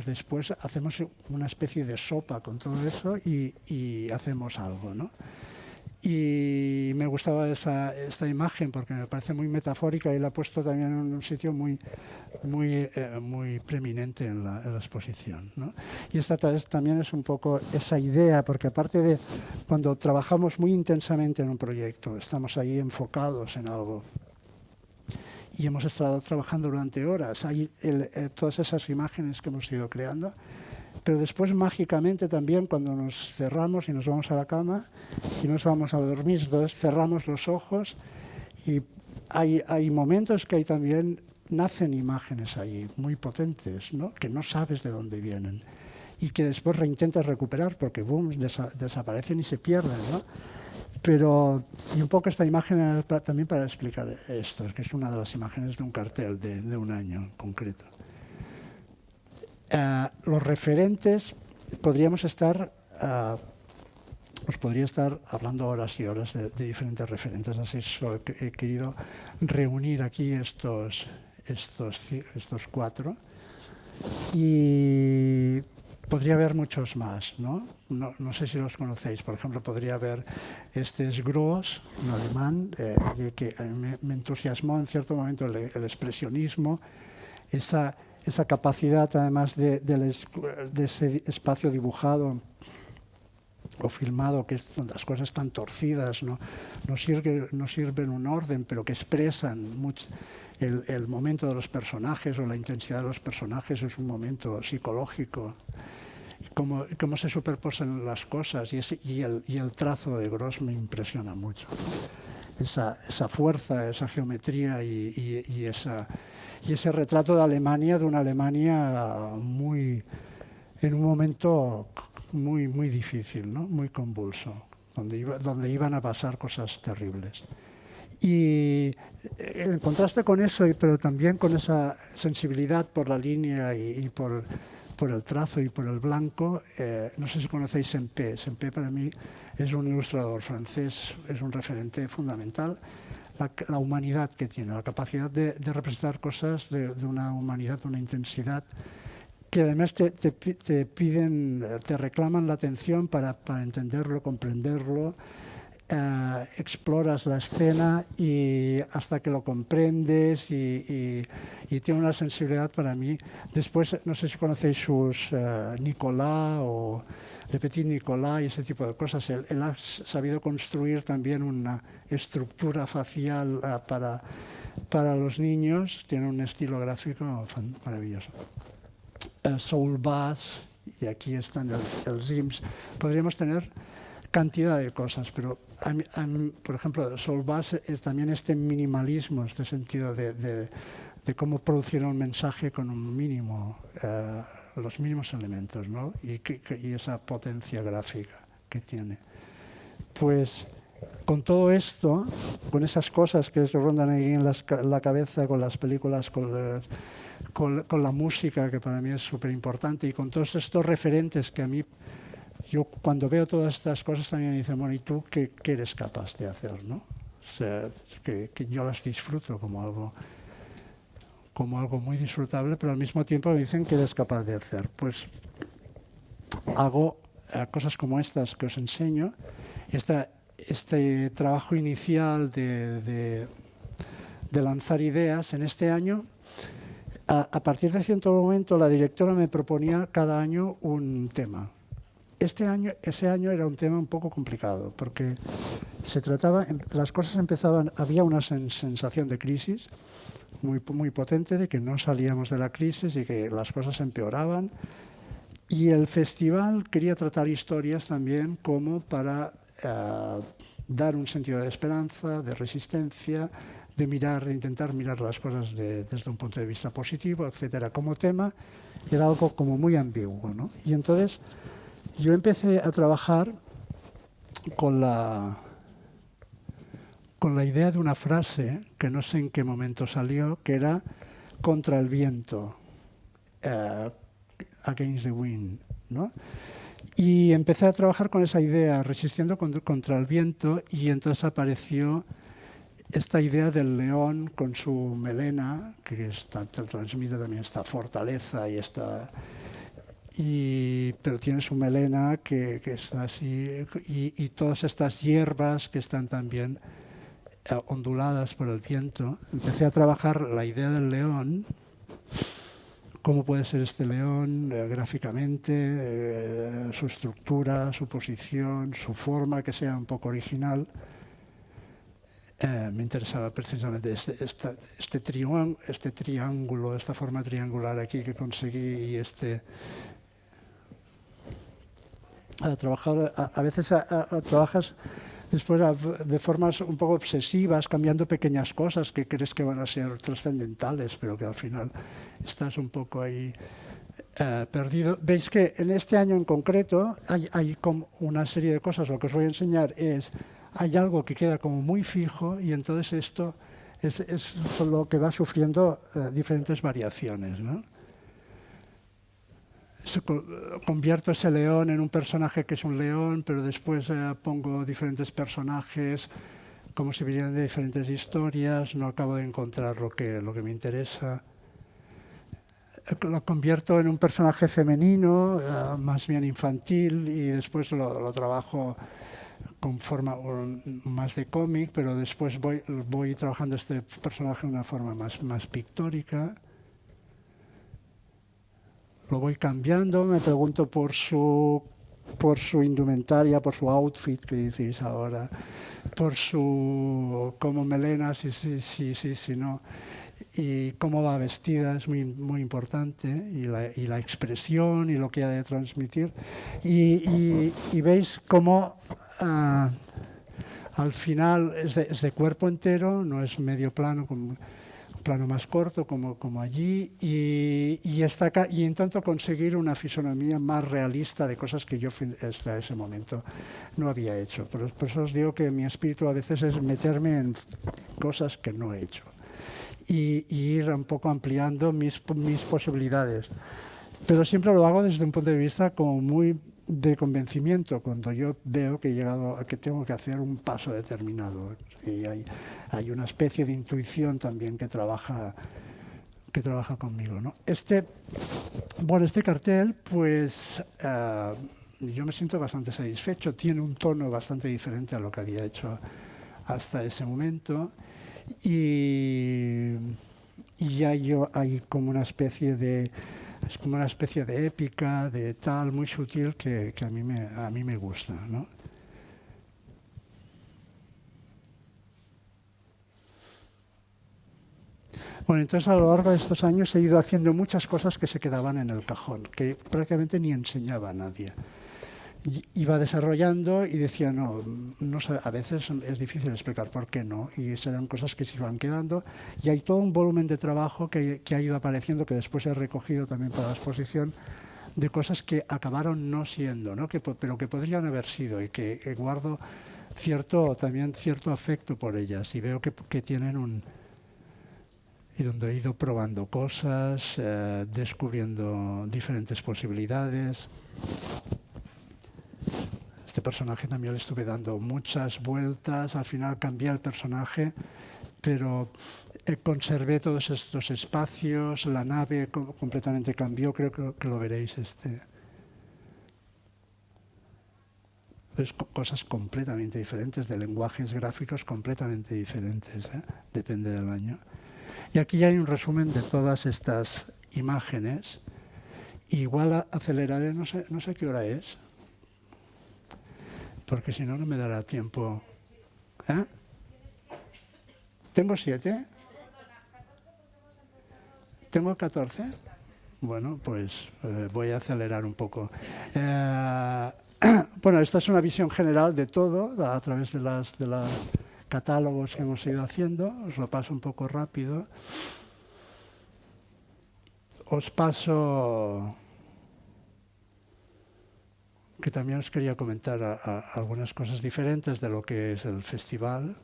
después hacemos una especie de sopa con todo eso y hacemos algo, ¿no? Y me gustaba esta imagen porque me parece muy metafórica y la he puesto también en un sitio muy preeminente en la exposición, ¿no? Y esta también es un poco esa idea, porque aparte de cuando trabajamos muy intensamente en un proyecto, estamos ahí enfocados en algo y hemos estado trabajando durante horas, hay todas esas imágenes que hemos ido creando. Pero después, mágicamente, también cuando nos cerramos y nos vamos a la cama y nos vamos a dormir, entonces cerramos los ojos y hay momentos que también nacen imágenes ahí muy potentes, ¿no? Que no sabes de dónde vienen y que después reintentas recuperar porque boom, desaparecen y se pierden, ¿no? Pero, y un poco esta imagen también para explicar esto, que es una de las imágenes de un cartel de un año en concreto. Los referentes, os podría estar hablando horas y horas de diferentes referentes, así he querido reunir aquí estos 4 y podría haber muchos más, ¿no? No sé si los conocéis. Por ejemplo, podría haber este es Gross, un alemán, que me entusiasmó en cierto momento el expresionismo, esa capacidad, además de ese espacio dibujado o filmado, que es donde las cosas están torcidas, no sirven un orden, pero que expresan mucho el momento de los personajes o la intensidad de los personajes, es un momento psicológico. Cómo se superposan las cosas y el trazo de Gross me impresiona mucho, ¿no? Esa fuerza, esa geometría y ese retrato de Alemania, de una Alemania en un momento muy difícil, ¿no? Muy convulso, donde iban a pasar cosas terribles. Y en contraste con eso, pero también con esa sensibilidad por la línea y por el trazo y por el blanco, no sé si conocéis Sempé. Sempé para mí es un ilustrador francés, es un referente fundamental. La humanidad que tiene, la capacidad de representar cosas de una humanidad, de una intensidad, que además te piden, te reclaman la atención para entenderlo, comprenderlo. Exploras la escena y hasta que lo comprendes y tiene una sensibilidad para mí. Después, no sé si conocéis sus Nicolas o Le Petit Nicolas y ese tipo de cosas. Él ha sabido construir también una estructura facial para los niños. Tiene un estilo gráfico maravilloso. Saul Bass, y aquí están el Sims. Podríamos tener cantidad de cosas, pero por ejemplo, Saul Bass es también este minimalismo, este sentido de cómo producir un mensaje con un mínimo, los mínimos elementos, ¿no? Y esa potencia gráfica que tiene. Pues con todo esto, con esas cosas que se rondan ahí en la cabeza, con las películas, con la música, que para mí es súper importante, y con todos estos referentes que a mí, yo cuando veo todas estas cosas también me dicen, bueno, ¿y tú qué eres capaz de hacer, no? O sea, que yo las disfruto como algo muy disfrutable, pero al mismo tiempo me dicen que eres capaz de hacer. Pues hago cosas como estas que os enseño. Este trabajo inicial de lanzar ideas en este año, a partir de cierto momento la directora me proponía cada año un tema. Ese año era un tema un poco complicado porque las cosas empezaban, había una sensación de crisis muy potente, de que no salíamos de la crisis y que las cosas empeoraban. Y el festival quería tratar historias también como para dar un sentido de esperanza, de resistencia, de intentar mirar las cosas desde un punto de vista positivo, etcétera. Como tema era algo como muy ambiguo, ¿no? Y entonces yo empecé a trabajar con la idea de una frase que no sé en qué momento salió, que era contra el viento, against the wind, ¿no? Y empecé a trabajar con esa idea, resistiendo contra el viento, y entonces apareció esta idea del león con su melena, que transmite también esta fortaleza y pero tiene su melena que está así, y todas estas hierbas que están también onduladas por el viento. Empecé a trabajar la idea del león, cómo puede ser este león gráficamente, su estructura, su posición, su forma, que sea un poco original. Me interesaba precisamente este triángulo, esta forma triangular aquí que conseguí, y a veces trabajas después de formas un poco obsesivas, cambiando pequeñas cosas que crees que van a ser trascendentales, pero que al final estás un poco ahí perdido. Veis que en este año en concreto hay como una serie de cosas. Lo que os voy a enseñar hay algo que queda como muy fijo, y entonces esto es lo que va sufriendo diferentes variaciones, ¿no? Convierto ese león en un personaje que es un león, pero después pongo diferentes personajes como si vinieran de diferentes historias, no acabo de encontrar lo que me interesa. Lo convierto en un personaje femenino, más bien infantil, y después lo trabajo con forma más de cómic, pero después voy trabajando este personaje de una forma más pictórica. Lo voy cambiando, me pregunto por su indumentaria, por su outfit, que decís ahora, por su como melena, si no, y cómo va vestida es muy importante, y la expresión y lo que ha de transmitir. Y veis cómo al final es de cuerpo entero, no es medio plano, como plano más corto como allí, y intento conseguir una fisonomía más realista de cosas que yo hasta ese momento no había hecho. Por eso os digo que mi espíritu a veces es meterme en cosas que no he hecho y ir un poco ampliando mis posibilidades. Pero siempre lo hago desde un punto de vista como muy de convencimiento, cuando yo veo que he llegado a que tengo que hacer un paso determinado. Y hay una especie de intuición también que trabaja conmigo, ¿no? Este cartel, pues yo me siento bastante satisfecho. Tiene un tono bastante diferente a lo que había hecho hasta ese momento, y hay como una especie de épica, de tal, muy sutil, que a mí me gusta, ¿no? Bueno, entonces a lo largo de estos años he ido haciendo muchas cosas que se quedaban en el cajón, que prácticamente ni enseñaba a nadie. Iba desarrollando y decía, no sé, a veces es difícil explicar por qué no, y serán cosas que se iban quedando, y hay todo un volumen de trabajo que ha ido apareciendo, que después he recogido también para la exposición, de cosas que acabaron no siendo, ¿no? Pero que podrían haber sido, y que guardo también cierto afecto por ellas, y veo que tienen y donde he ido probando cosas, descubriendo diferentes posibilidades. Este personaje también le estuve dando muchas vueltas, al final cambié el personaje, pero conservé todos estos espacios, la nave completamente cambió, creo que lo veréis. Cosas completamente diferentes, de lenguajes gráficos completamente diferentes, depende del año. Y aquí hay un resumen de todas estas imágenes. Igual aceleraré, no sé qué hora es, porque si no, no me dará tiempo. ¿Tengo 7? ¿Tengo 14? Bueno, pues voy a acelerar un poco. Bueno, esta es una visión general de todo, a través de los catálogos que hemos ido haciendo. Os lo paso un poco rápido. Os paso que también os quería comentar algunas cosas diferentes de lo que es el festival,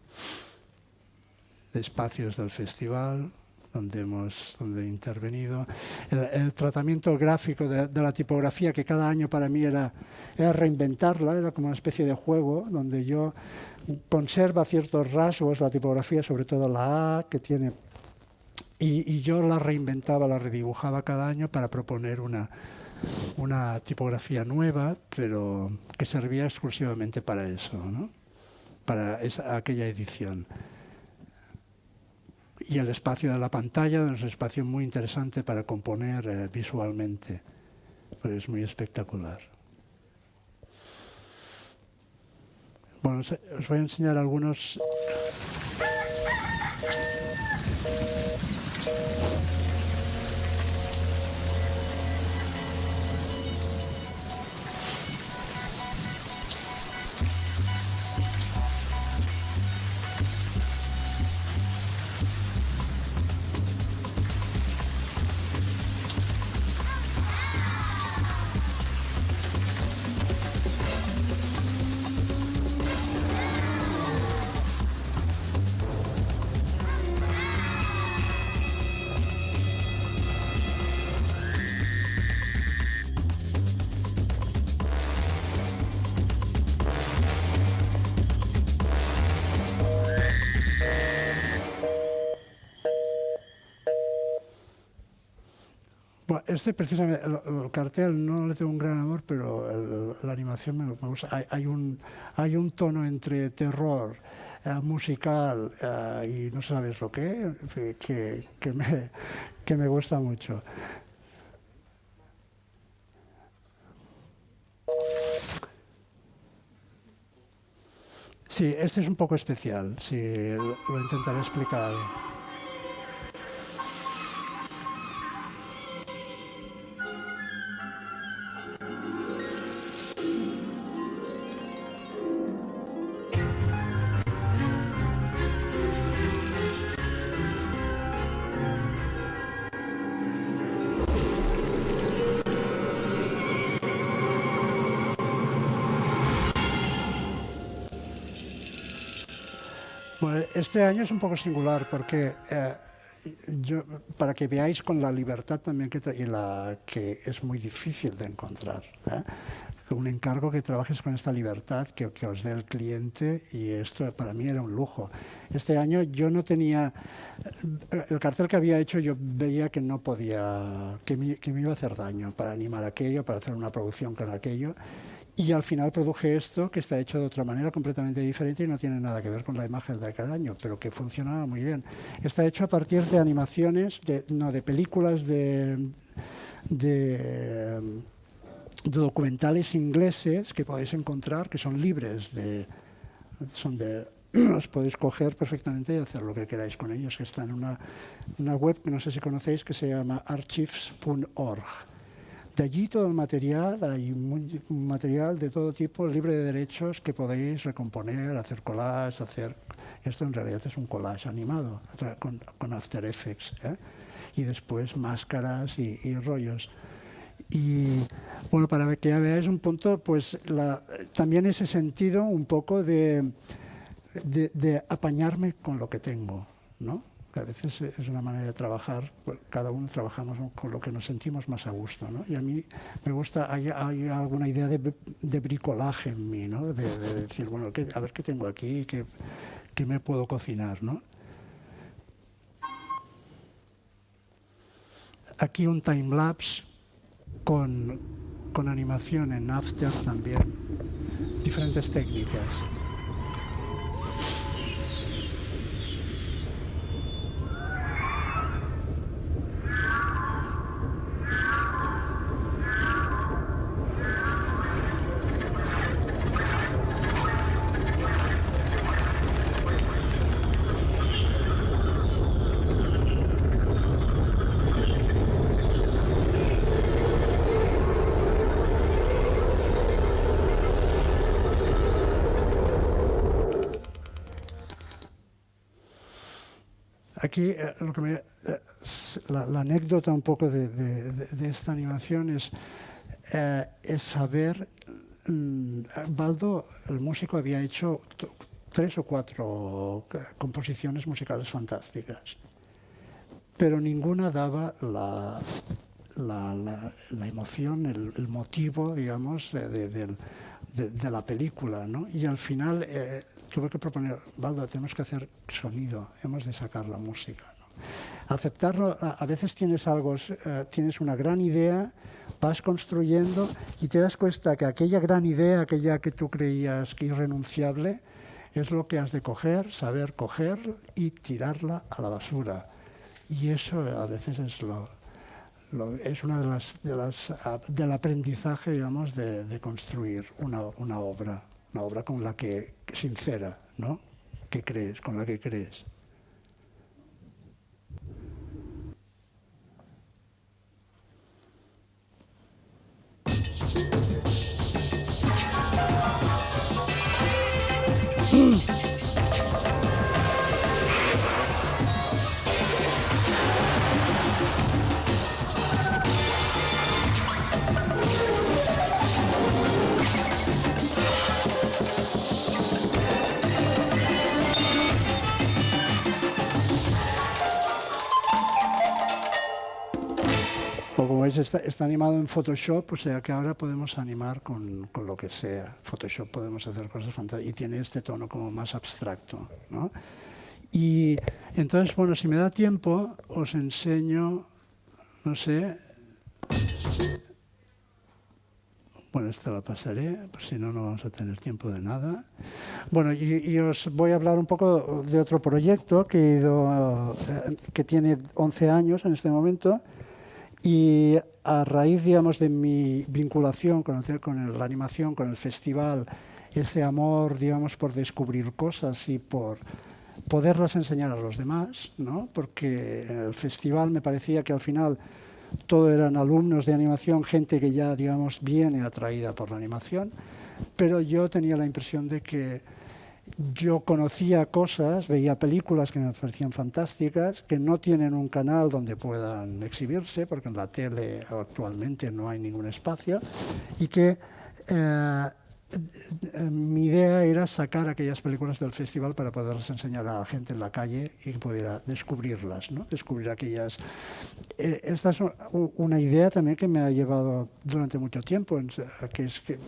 de espacios del festival, donde he intervenido. El tratamiento gráfico de la tipografía, que cada año para mí era reinventarla, era como una especie de juego, donde yo conserva ciertos rasgos, la tipografía, sobre todo la A, que tiene, y yo la reinventaba, la redibujaba cada año para proponer una tipografía nueva, pero que servía exclusivamente para eso, ¿no? Para aquella edición. Y el espacio de la pantalla es un espacio muy interesante para componer visualmente, pues es muy espectacular. Bueno, os voy a enseñar algunos. Bueno, precisamente, el cartel no le tengo un gran amor, pero la animación me gusta. Hay un tono entre terror, musical y no sabes lo que me gusta mucho. Sí, este es un poco especial, sí, lo intentaré explicar. Bueno, este año es un poco singular porque para que veáis con la libertad también que es muy difícil de encontrar. Un encargo que trabajes con esta libertad que os dé el cliente, y esto para mí era un lujo. Este año yo no tenía, el cartel que había hecho yo veía que no podía, que me iba a hacer daño para animar aquello, para hacer una producción con aquello. Y al final produje esto, que está hecho de otra manera completamente diferente y no tiene nada que ver con la imagen de cada año, pero que funcionaba muy bien. Está hecho a partir de animaciones, de películas de documentales ingleses que podéis encontrar, que son libres, los podéis coger perfectamente y hacer lo que queráis con ellos, que está en una web que no sé si conocéis, que se llama archives.org. De allí todo el material, hay un material de todo tipo, libre de derechos, que podéis recomponer, hacer collage, esto en realidad es un collage animado con After Effects, y después máscaras y rollos. Y bueno, para que ya veáis un punto, pues también ese sentido un poco de apañarme con lo que tengo, ¿no? Que a veces es una manera de trabajar, cada uno trabajamos con lo que nos sentimos más a gusto, ¿no? Y a mí me gusta, hay alguna idea de bricolaje en mí, ¿no? De decir, bueno, a ver qué tengo aquí, qué me puedo cocinar, ¿no? Aquí un time-lapse con animación en After también, diferentes técnicas. Aquí la anécdota un poco de esta animación es saber, Baldo, el músico, había hecho 3 o 4 composiciones musicales fantásticas, pero ninguna daba la emoción, el motivo, digamos, de la película, ¿no? Y al final tuve que proponer, Baldo, tenemos que hacer sonido, hemos de sacar la música, ¿no? aceptarlo, a veces tienes algo, tienes una gran idea, vas construyendo y te das cuenta que aquella gran idea, aquella que tú creías que irrenunciable, es lo que has de coger, saber coger y tirarla a la basura. Y eso a veces es es una del aprendizaje, digamos, de construir una obra con la que sincera, ¿no? Que crees, con la que crees. Como veis, está animado en Photoshop, o sea que ahora podemos animar con lo que sea. Photoshop podemos hacer cosas fantásticas y tiene este tono como más abstracto, ¿no? Y entonces, bueno, si me da tiempo, os enseño, no sé. Bueno, esta la pasaré, pues si no, no vamos a tener tiempo de nada. Bueno, y os voy a hablar un poco de otro proyecto que tiene 11 años en este momento. Y a raíz, digamos, de mi vinculación con la animación, con el festival, ese amor, digamos, por descubrir cosas y por poderlas enseñar a los demás, ¿no? Porque en el festival me parecía que al final todo eran alumnos de animación, gente que ya, digamos, viene atraída por la animación, pero yo tenía la impresión de que yo conocía cosas, veía películas que me parecían fantásticas, que no tienen un canal donde puedan exhibirse, porque en la tele actualmente no hay ningún espacio, y que mi idea era sacar aquellas películas del festival para poderlas enseñar a la gente en la calle y que pudiera descubrirlas, ¿no? Descubrir aquellas. Esta es una idea también que me ha llevado durante mucho tiempo, que es que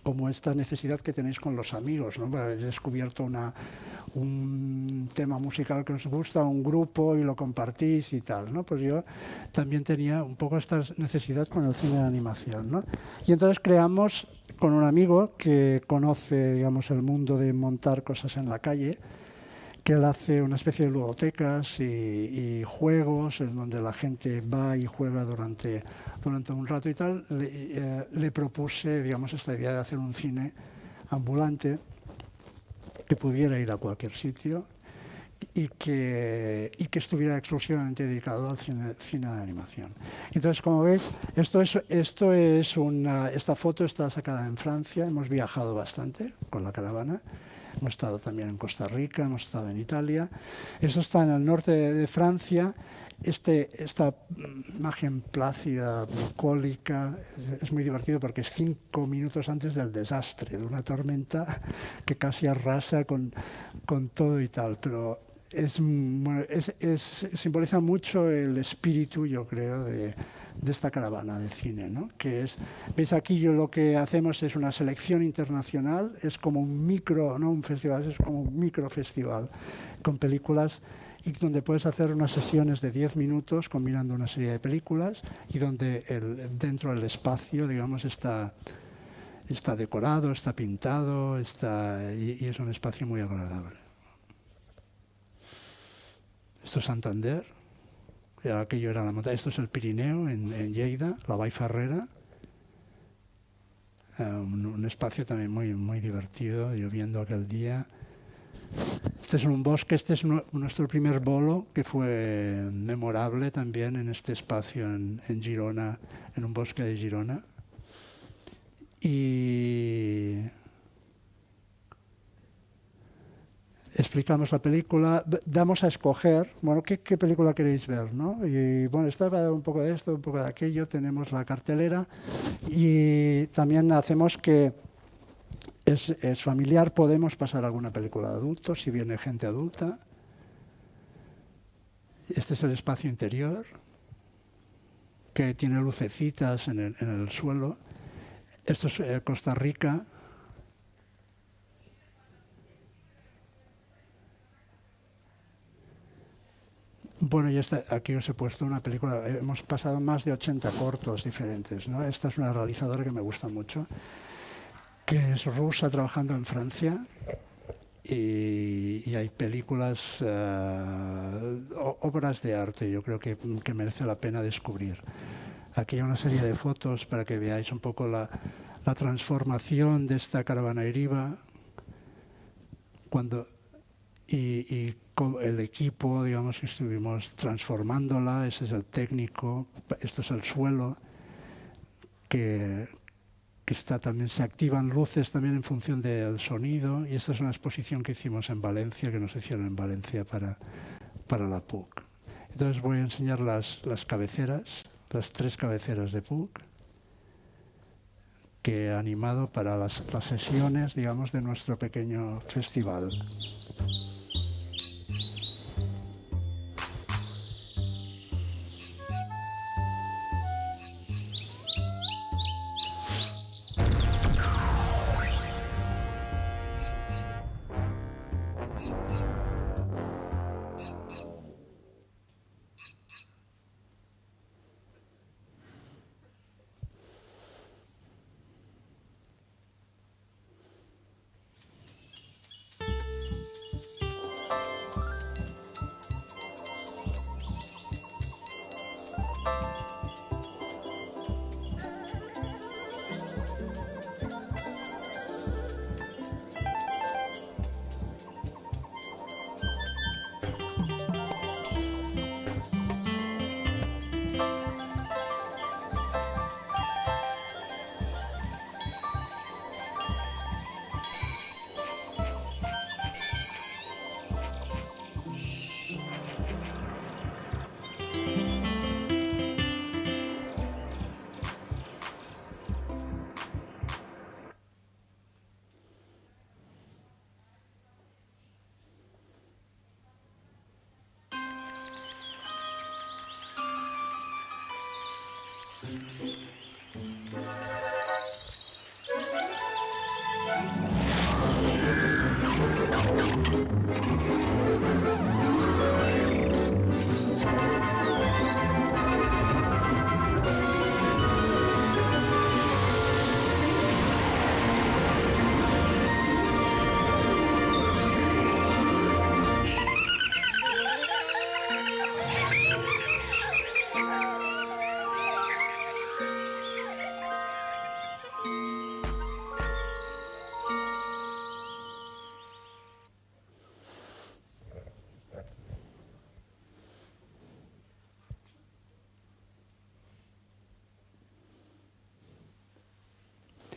como esta necesidad que tenéis con los amigos, ¿no? Habéis descubierto un tema musical que os gusta, un grupo y lo compartís y tal, ¿no? Pues yo también tenía un poco esta necesidad con el cine de animación, ¿no? Y entonces creamos con un amigo que conoce, digamos, el mundo de montar cosas en la calle, que él hace una especie de ludotecas y juegos en donde la gente va y juega durante un rato y tal. Le propuse, digamos, esta idea de hacer un cine ambulante que pudiera ir a cualquier sitio y que estuviera exclusivamente dedicado al cine de animación. Entonces, como veis, esta foto está sacada en Francia. Hemos viajado bastante con la caravana. Hemos estado también en Costa Rica, hemos estado en Italia. Esto está en el norte de Francia. Esta imagen plácida, bucólica, es muy divertido porque es 5 minutos antes del desastre, de una tormenta que casi arrasa con todo y tal. Pero simboliza mucho el espíritu, yo creo, de esta caravana de cine, ¿no? Que veis aquí, lo que hacemos es una selección internacional, es como un micro, no un festival, es como un microfestival con películas y donde puedes hacer unas sesiones de 10 minutos combinando una serie de películas y donde dentro del espacio, digamos, está decorado, está pintado, y es un espacio muy agradable. Esto es Santander, aquello era la montaña. Esto es el Pirineo, en Lleida, la Vall Ferrera. Un espacio también muy, muy divertido, lloviendo aquel día. Este es un bosque, este es nuestro primer bolo, que fue memorable también en este espacio en Girona, en un bosque de Girona. Y explicamos la película, damos a escoger, bueno, ¿qué película queréis ver, ¿no? Y bueno, esta va a dar un poco de esto, un poco de aquello, tenemos la cartelera y también hacemos que es familiar, podemos pasar alguna película de adultos si viene gente adulta. Este es el espacio interior, que tiene lucecitas en el suelo. Esto es Costa Rica. Bueno, y aquí os he puesto una película, hemos pasado más de 80 cortos diferentes, ¿no? Esta es una realizadora que me gusta mucho, que es rusa trabajando en Francia, y hay películas, obras de arte, yo creo que merece la pena descubrir. Aquí hay una serie de fotos para que veáis un poco la transformación de esta caravana Eriva, y con el equipo, digamos, que estuvimos transformándola. Ese es el técnico, esto es el suelo, que está también, se activan luces también en función del sonido, y esta es una exposición que hicimos en Valencia, que nos hicieron en Valencia para la PUC. Entonces voy a enseñar las cabeceras, las 3 cabeceras de PUC, que he animado para las sesiones, digamos, de nuestro pequeño festival.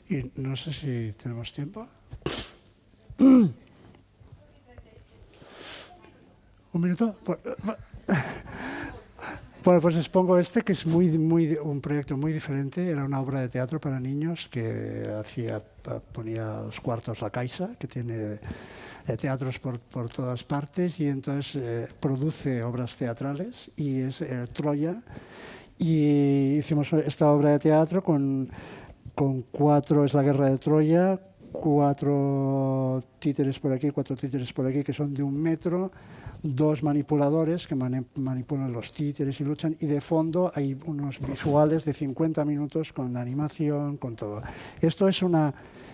Y no sé si tenemos tiempo. ¿Un minuto? Bueno, pues expongo este, que es un proyecto muy diferente. Era una obra de teatro para niños que ponía los cuartos La Caixa, que tiene teatros por todas partes, y entonces produce obras teatrales, y es Troya. Y hicimos esta obra de teatro con 4, es la guerra de Troya, 4 títeres por aquí, 4 títeres por aquí, que son de 1 metro, 2 manipuladores que manipulan los títeres y luchan, y de fondo hay unos visuales de 50 minutos con animación, con todo. Esto es una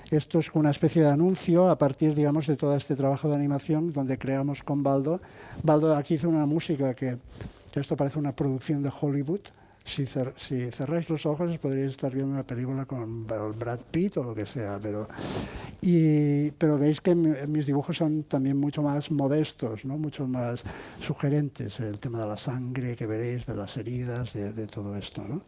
especie de anuncio a partir, digamos, de todo este trabajo de animación donde creamos con Baldo. Baldo aquí hizo una música que esto parece una producción de Hollywood. Si cerráis los ojos podríais estar viendo una película con Brad Pitt o lo que sea, pero veis que mis dibujos son también mucho más modestos, ¿no? Mucho más sugerentes, el tema de la sangre que veréis, de las heridas, de todo esto, ¿no?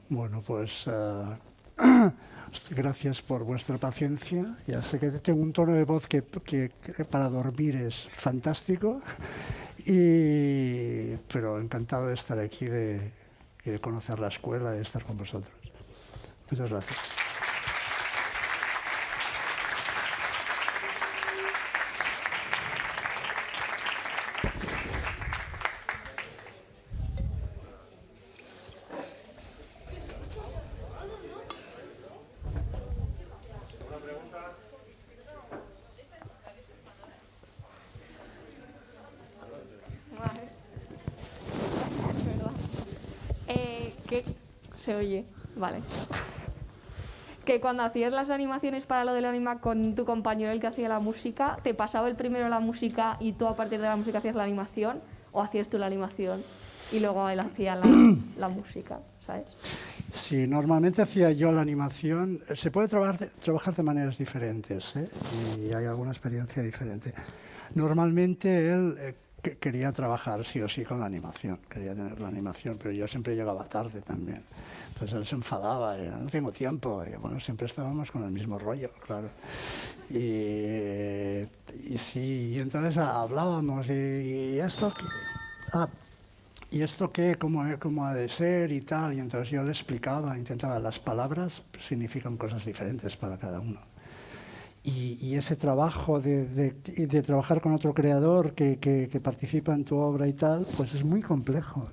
Bueno, pues gracias por vuestra paciencia. Ya sé que tengo un tono de voz que para dormir es fantástico, pero encantado de estar aquí y de conocer la escuela, de estar con vosotros. Muchas gracias. Se oye, vale. Que cuando hacías las animaciones para lo del anima con tu compañero, el que hacía la música, ¿te pasaba el primero la música y tú a partir de la música hacías la animación? ¿O hacías tú la animación y luego él hacía la música, ¿sabes? Sí, normalmente hacía yo la animación. Se puede trabajar de maneras diferentes, ¿eh? Y hay alguna experiencia diferente. Normalmente él quería trabajar sí o sí con la animación, quería tener la animación, pero yo siempre llegaba tarde también. Entonces él se enfadaba, no tengo tiempo. Y bueno, siempre estábamos con el mismo rollo, claro. Y sí, y entonces hablábamos, ¿y esto qué? ¿Y esto qué? ¿Cómo ha de ser y tal? Y entonces yo le explicaba, intentaba, las palabras significan cosas diferentes para cada uno. Y ese trabajo de trabajar con otro creador que participa en tu obra y tal, pues es muy complejo.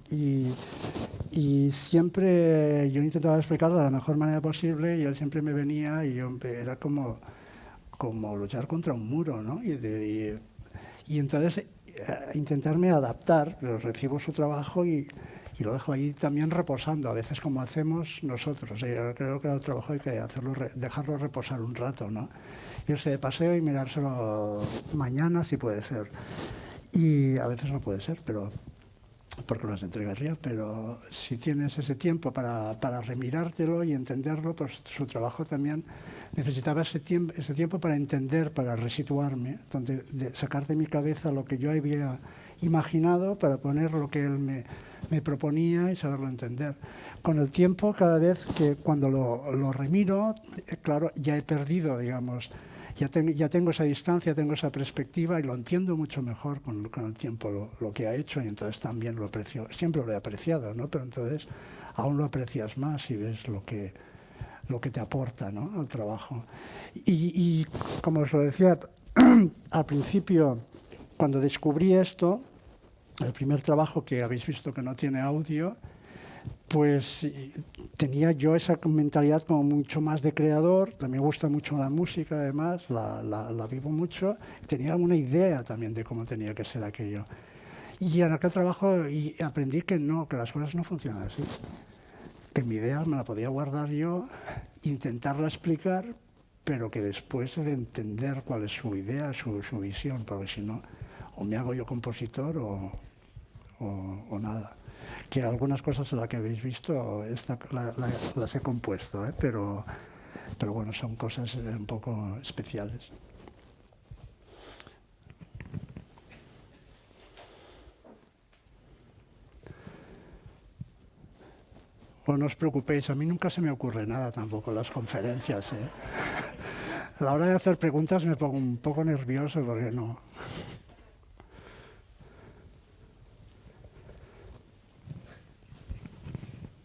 Y siempre yo intentaba explicarlo de la mejor manera posible y él siempre me venía y era como luchar contra un muro, ¿no? Y entonces intentarme adaptar, pero recibo su trabajo y lo dejo ahí también reposando, a veces como hacemos nosotros. Yo creo que el trabajo hay que dejarlo reposar un rato, ¿no? Irse de paseo y mirárselo mañana si puede ser. Y a veces no puede ser, porque las entregaría, pero si tienes ese tiempo para remirártelo y entenderlo, pues su trabajo también necesitaba ese tiempo para entender, para resituarme, sacar de mi cabeza lo que yo había imaginado para poner lo que él me proponía y saberlo entender. Con el tiempo, cada vez que cuando lo remiro, claro, ya he perdido, digamos, ya tengo esa distancia, tengo esa perspectiva y lo entiendo mucho mejor con el tiempo lo que ha hecho, y entonces también lo aprecio. Siempre lo he apreciado, ¿no? Pero entonces aún lo aprecias más y ves lo que te aporta, ¿no?, al trabajo. Y como os lo decía al principio, cuando descubrí esto, el primer trabajo que habéis visto que no tiene audio, pues tenía yo esa mentalidad como mucho más de creador. También me gusta mucho la música, además, la vivo mucho. Tenía una idea también de cómo tenía que ser aquello. Y en aquel trabajo aprendí que las cosas no funcionan así. Que mi idea me la podía guardar yo, intentarla explicar, pero que después de entender cuál es su idea, su visión, porque si no, o me hago yo compositor o nada. Que algunas cosas de las que habéis visto las he compuesto, ¿eh? Pero bueno, son cosas un poco especiales. Bueno, no os preocupéis, a mí nunca se me ocurre nada tampoco en las conferencias, ¿eh? A la hora de hacer preguntas me pongo un poco nervioso porque no.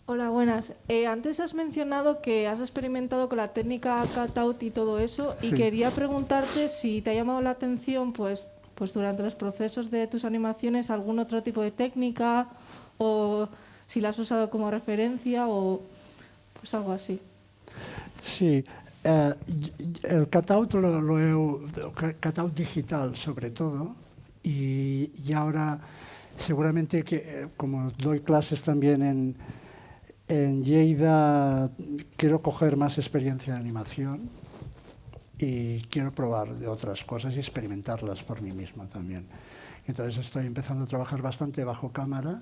Hola, buenas. Antes has mencionado que has experimentado con la técnica cutout y todo eso, Sí. Y quería preguntarte si te ha llamado la atención, pues durante los procesos de tus animaciones, algún otro tipo de técnica, o si la has usado como referencia, o pues algo así. Sí, el cutout cutout digital sobre todo, y ahora seguramente que como doy clases también en Lleida, quiero coger más experiencia de animación y quiero probar de otras cosas y experimentarlas por mí mismo también. Entonces estoy empezando a trabajar bastante bajo cámara,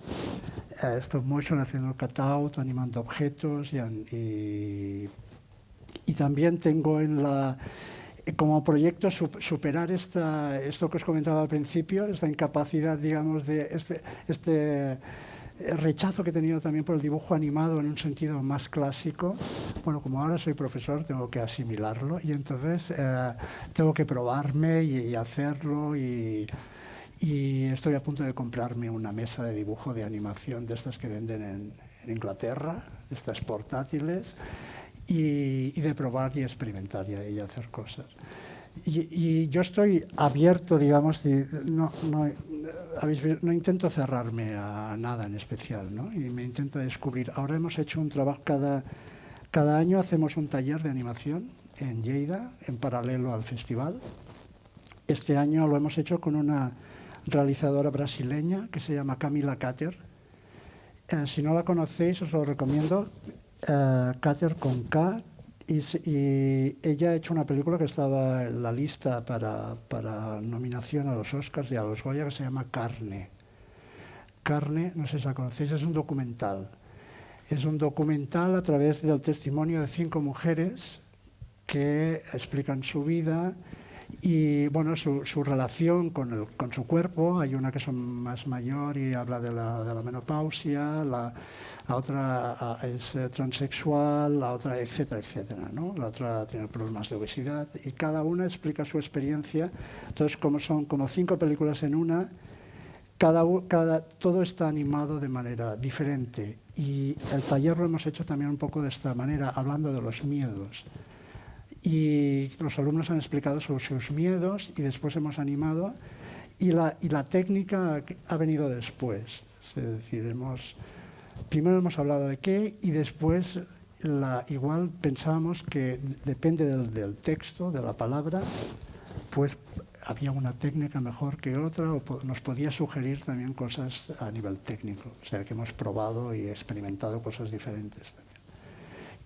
stop motion, haciendo cutout, animando objetos y también tengo como proyecto superar esto que os comentaba al principio, esta incapacidad, digamos, de rechazo que he tenido también por el dibujo animado en un sentido más clásico. Bueno, como ahora soy profesor, tengo que asimilarlo y entonces tengo que probarme y hacerlo y estoy a punto de comprarme una mesa de dibujo de animación de estas que venden en Inglaterra, estas portátiles, y de probar y experimentar y hacer cosas. Y yo estoy abierto, digamos, no intento cerrarme a nada en especial, ¿no? Y me intento descubrir. Ahora hemos hecho un trabajo, cada año hacemos un taller de animación en Lleida, en paralelo al festival. Este año lo hemos hecho con una realizadora brasileña que se llama Camila Cater. Si no la conocéis, os lo recomiendo. Cater con K. Y ella ha hecho una película que estaba en la lista para nominación a los Oscars y a los Goya, que se llama Carne. Carne, no sé si la conocéis, es un documental. Es un documental a través del testimonio de 5 mujeres que explican su vida y bueno, su relación con su cuerpo. Hay una que es más mayor y habla de la menopausia, la otra es transexual, la otra etcétera, etcétera, ¿no? La otra tiene problemas de obesidad y cada una explica su experiencia. Entonces, como son como 5 películas en una, todo está animado de manera diferente y el taller lo hemos hecho también un poco de esta manera, hablando de los miedos. Y los alumnos han explicado sobre sus miedos y después hemos animado y la técnica ha venido después. Es decir, primero hemos hablado de qué y después igual pensábamos que depende del texto, de la palabra, pues había una técnica mejor que otra o nos podía sugerir también cosas a nivel técnico. O sea que hemos probado y experimentado cosas diferentes también.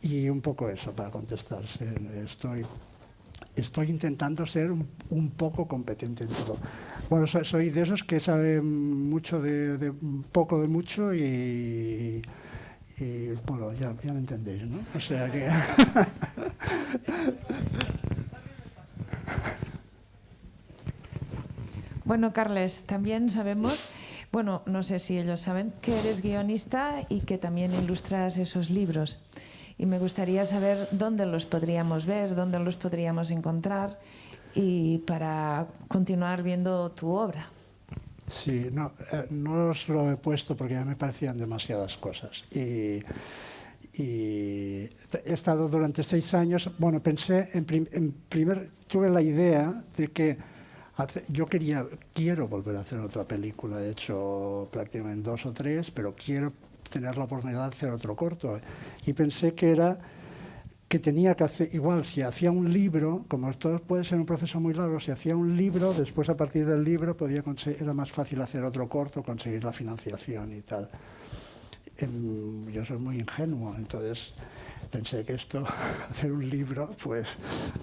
Y un poco eso, para contestarse. Estoy intentando ser un poco competente en todo. Bueno, soy de esos que saben mucho de poco de mucho y bueno, ya me entendéis, ¿no? O sea que... Bueno, Carles, también sabemos, bueno, no sé si ellos saben, que eres guionista y que también ilustras esos libros. Y me gustaría saber dónde los podríamos ver, dónde los podríamos encontrar y para continuar viendo tu obra. Sí, no os lo he puesto porque ya me parecían demasiadas cosas. Y he estado durante 6 años, bueno, pensé, tuve la idea de que quiero volver a hacer otra película, he hecho prácticamente 2 o 3, pero quiero tener la oportunidad de hacer otro corto. Y pensé que tenía que hacer, igual si hacía un libro, como esto puede ser un proceso muy largo, si hacía un libro, después a partir del libro era más fácil hacer otro corto, conseguir la financiación y tal. Yo soy muy ingenuo, entonces pensé que hacer un libro, pues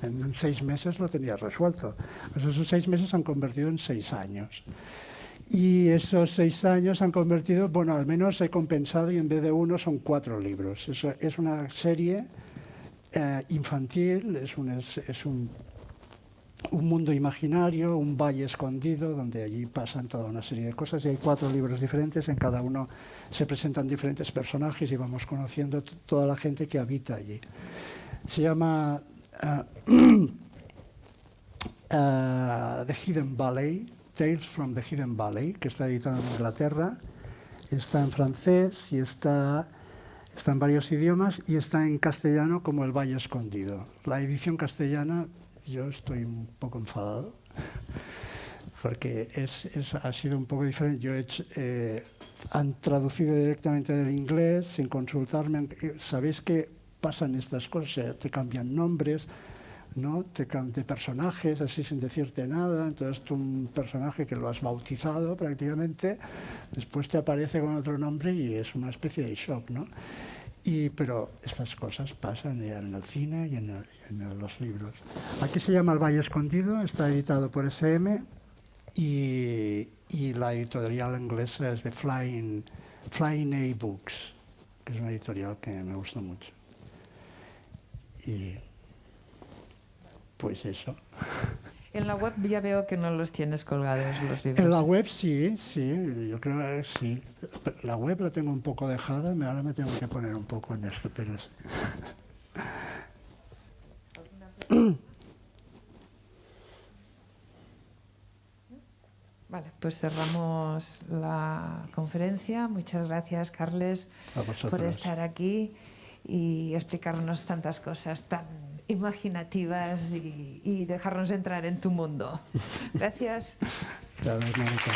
en 6 meses lo tenía resuelto. Pues esos 6 meses se han convertido en 6 años. Y esos 6 años han convertido, bueno, al menos he compensado y en vez de 1 son 4 libros. Es una serie infantil, es un mundo imaginario, un valle escondido, donde allí pasan toda una serie de cosas y hay 4 libros diferentes, en cada uno se presentan diferentes personajes y vamos conociendo toda la gente que habita allí. Se llama The Hidden Valley, Tales from the Hidden Valley, que está editado en Inglaterra, está en francés y está en varios idiomas y está en castellano como El Valle Escondido. La edición castellana, yo estoy un poco enfadado porque ha sido un poco diferente. Han traducido directamente del inglés sin consultarme. Sabéis que pasan estas cosas, te cambian nombres, ¿no? De personajes, así sin decirte nada. Entonces tú un personaje que lo has bautizado prácticamente, después te aparece con otro nombre y es una especie de shock, ¿no? Pero estas cosas pasan en el cine y en los libros. Aquí se llama El Valle Escondido, está editado por SM y la editorial inglesa es de Flying A Books, que es una editorial que me gusta mucho. Y pues eso. En la web ya veo que no los tienes colgados los libros. En la web sí, yo creo que sí. La web la tengo un poco dejada, ahora me tengo que poner un poco en esto, pero sí. Vale, pues cerramos la conferencia. Muchas gracias, Carles, A vosotros. por estar aquí y explicarnos tantas cosas tan imaginativas y dejarnos entrar en tu mundo. Gracias. Gracias, Mónica.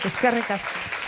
Eskerrik asko.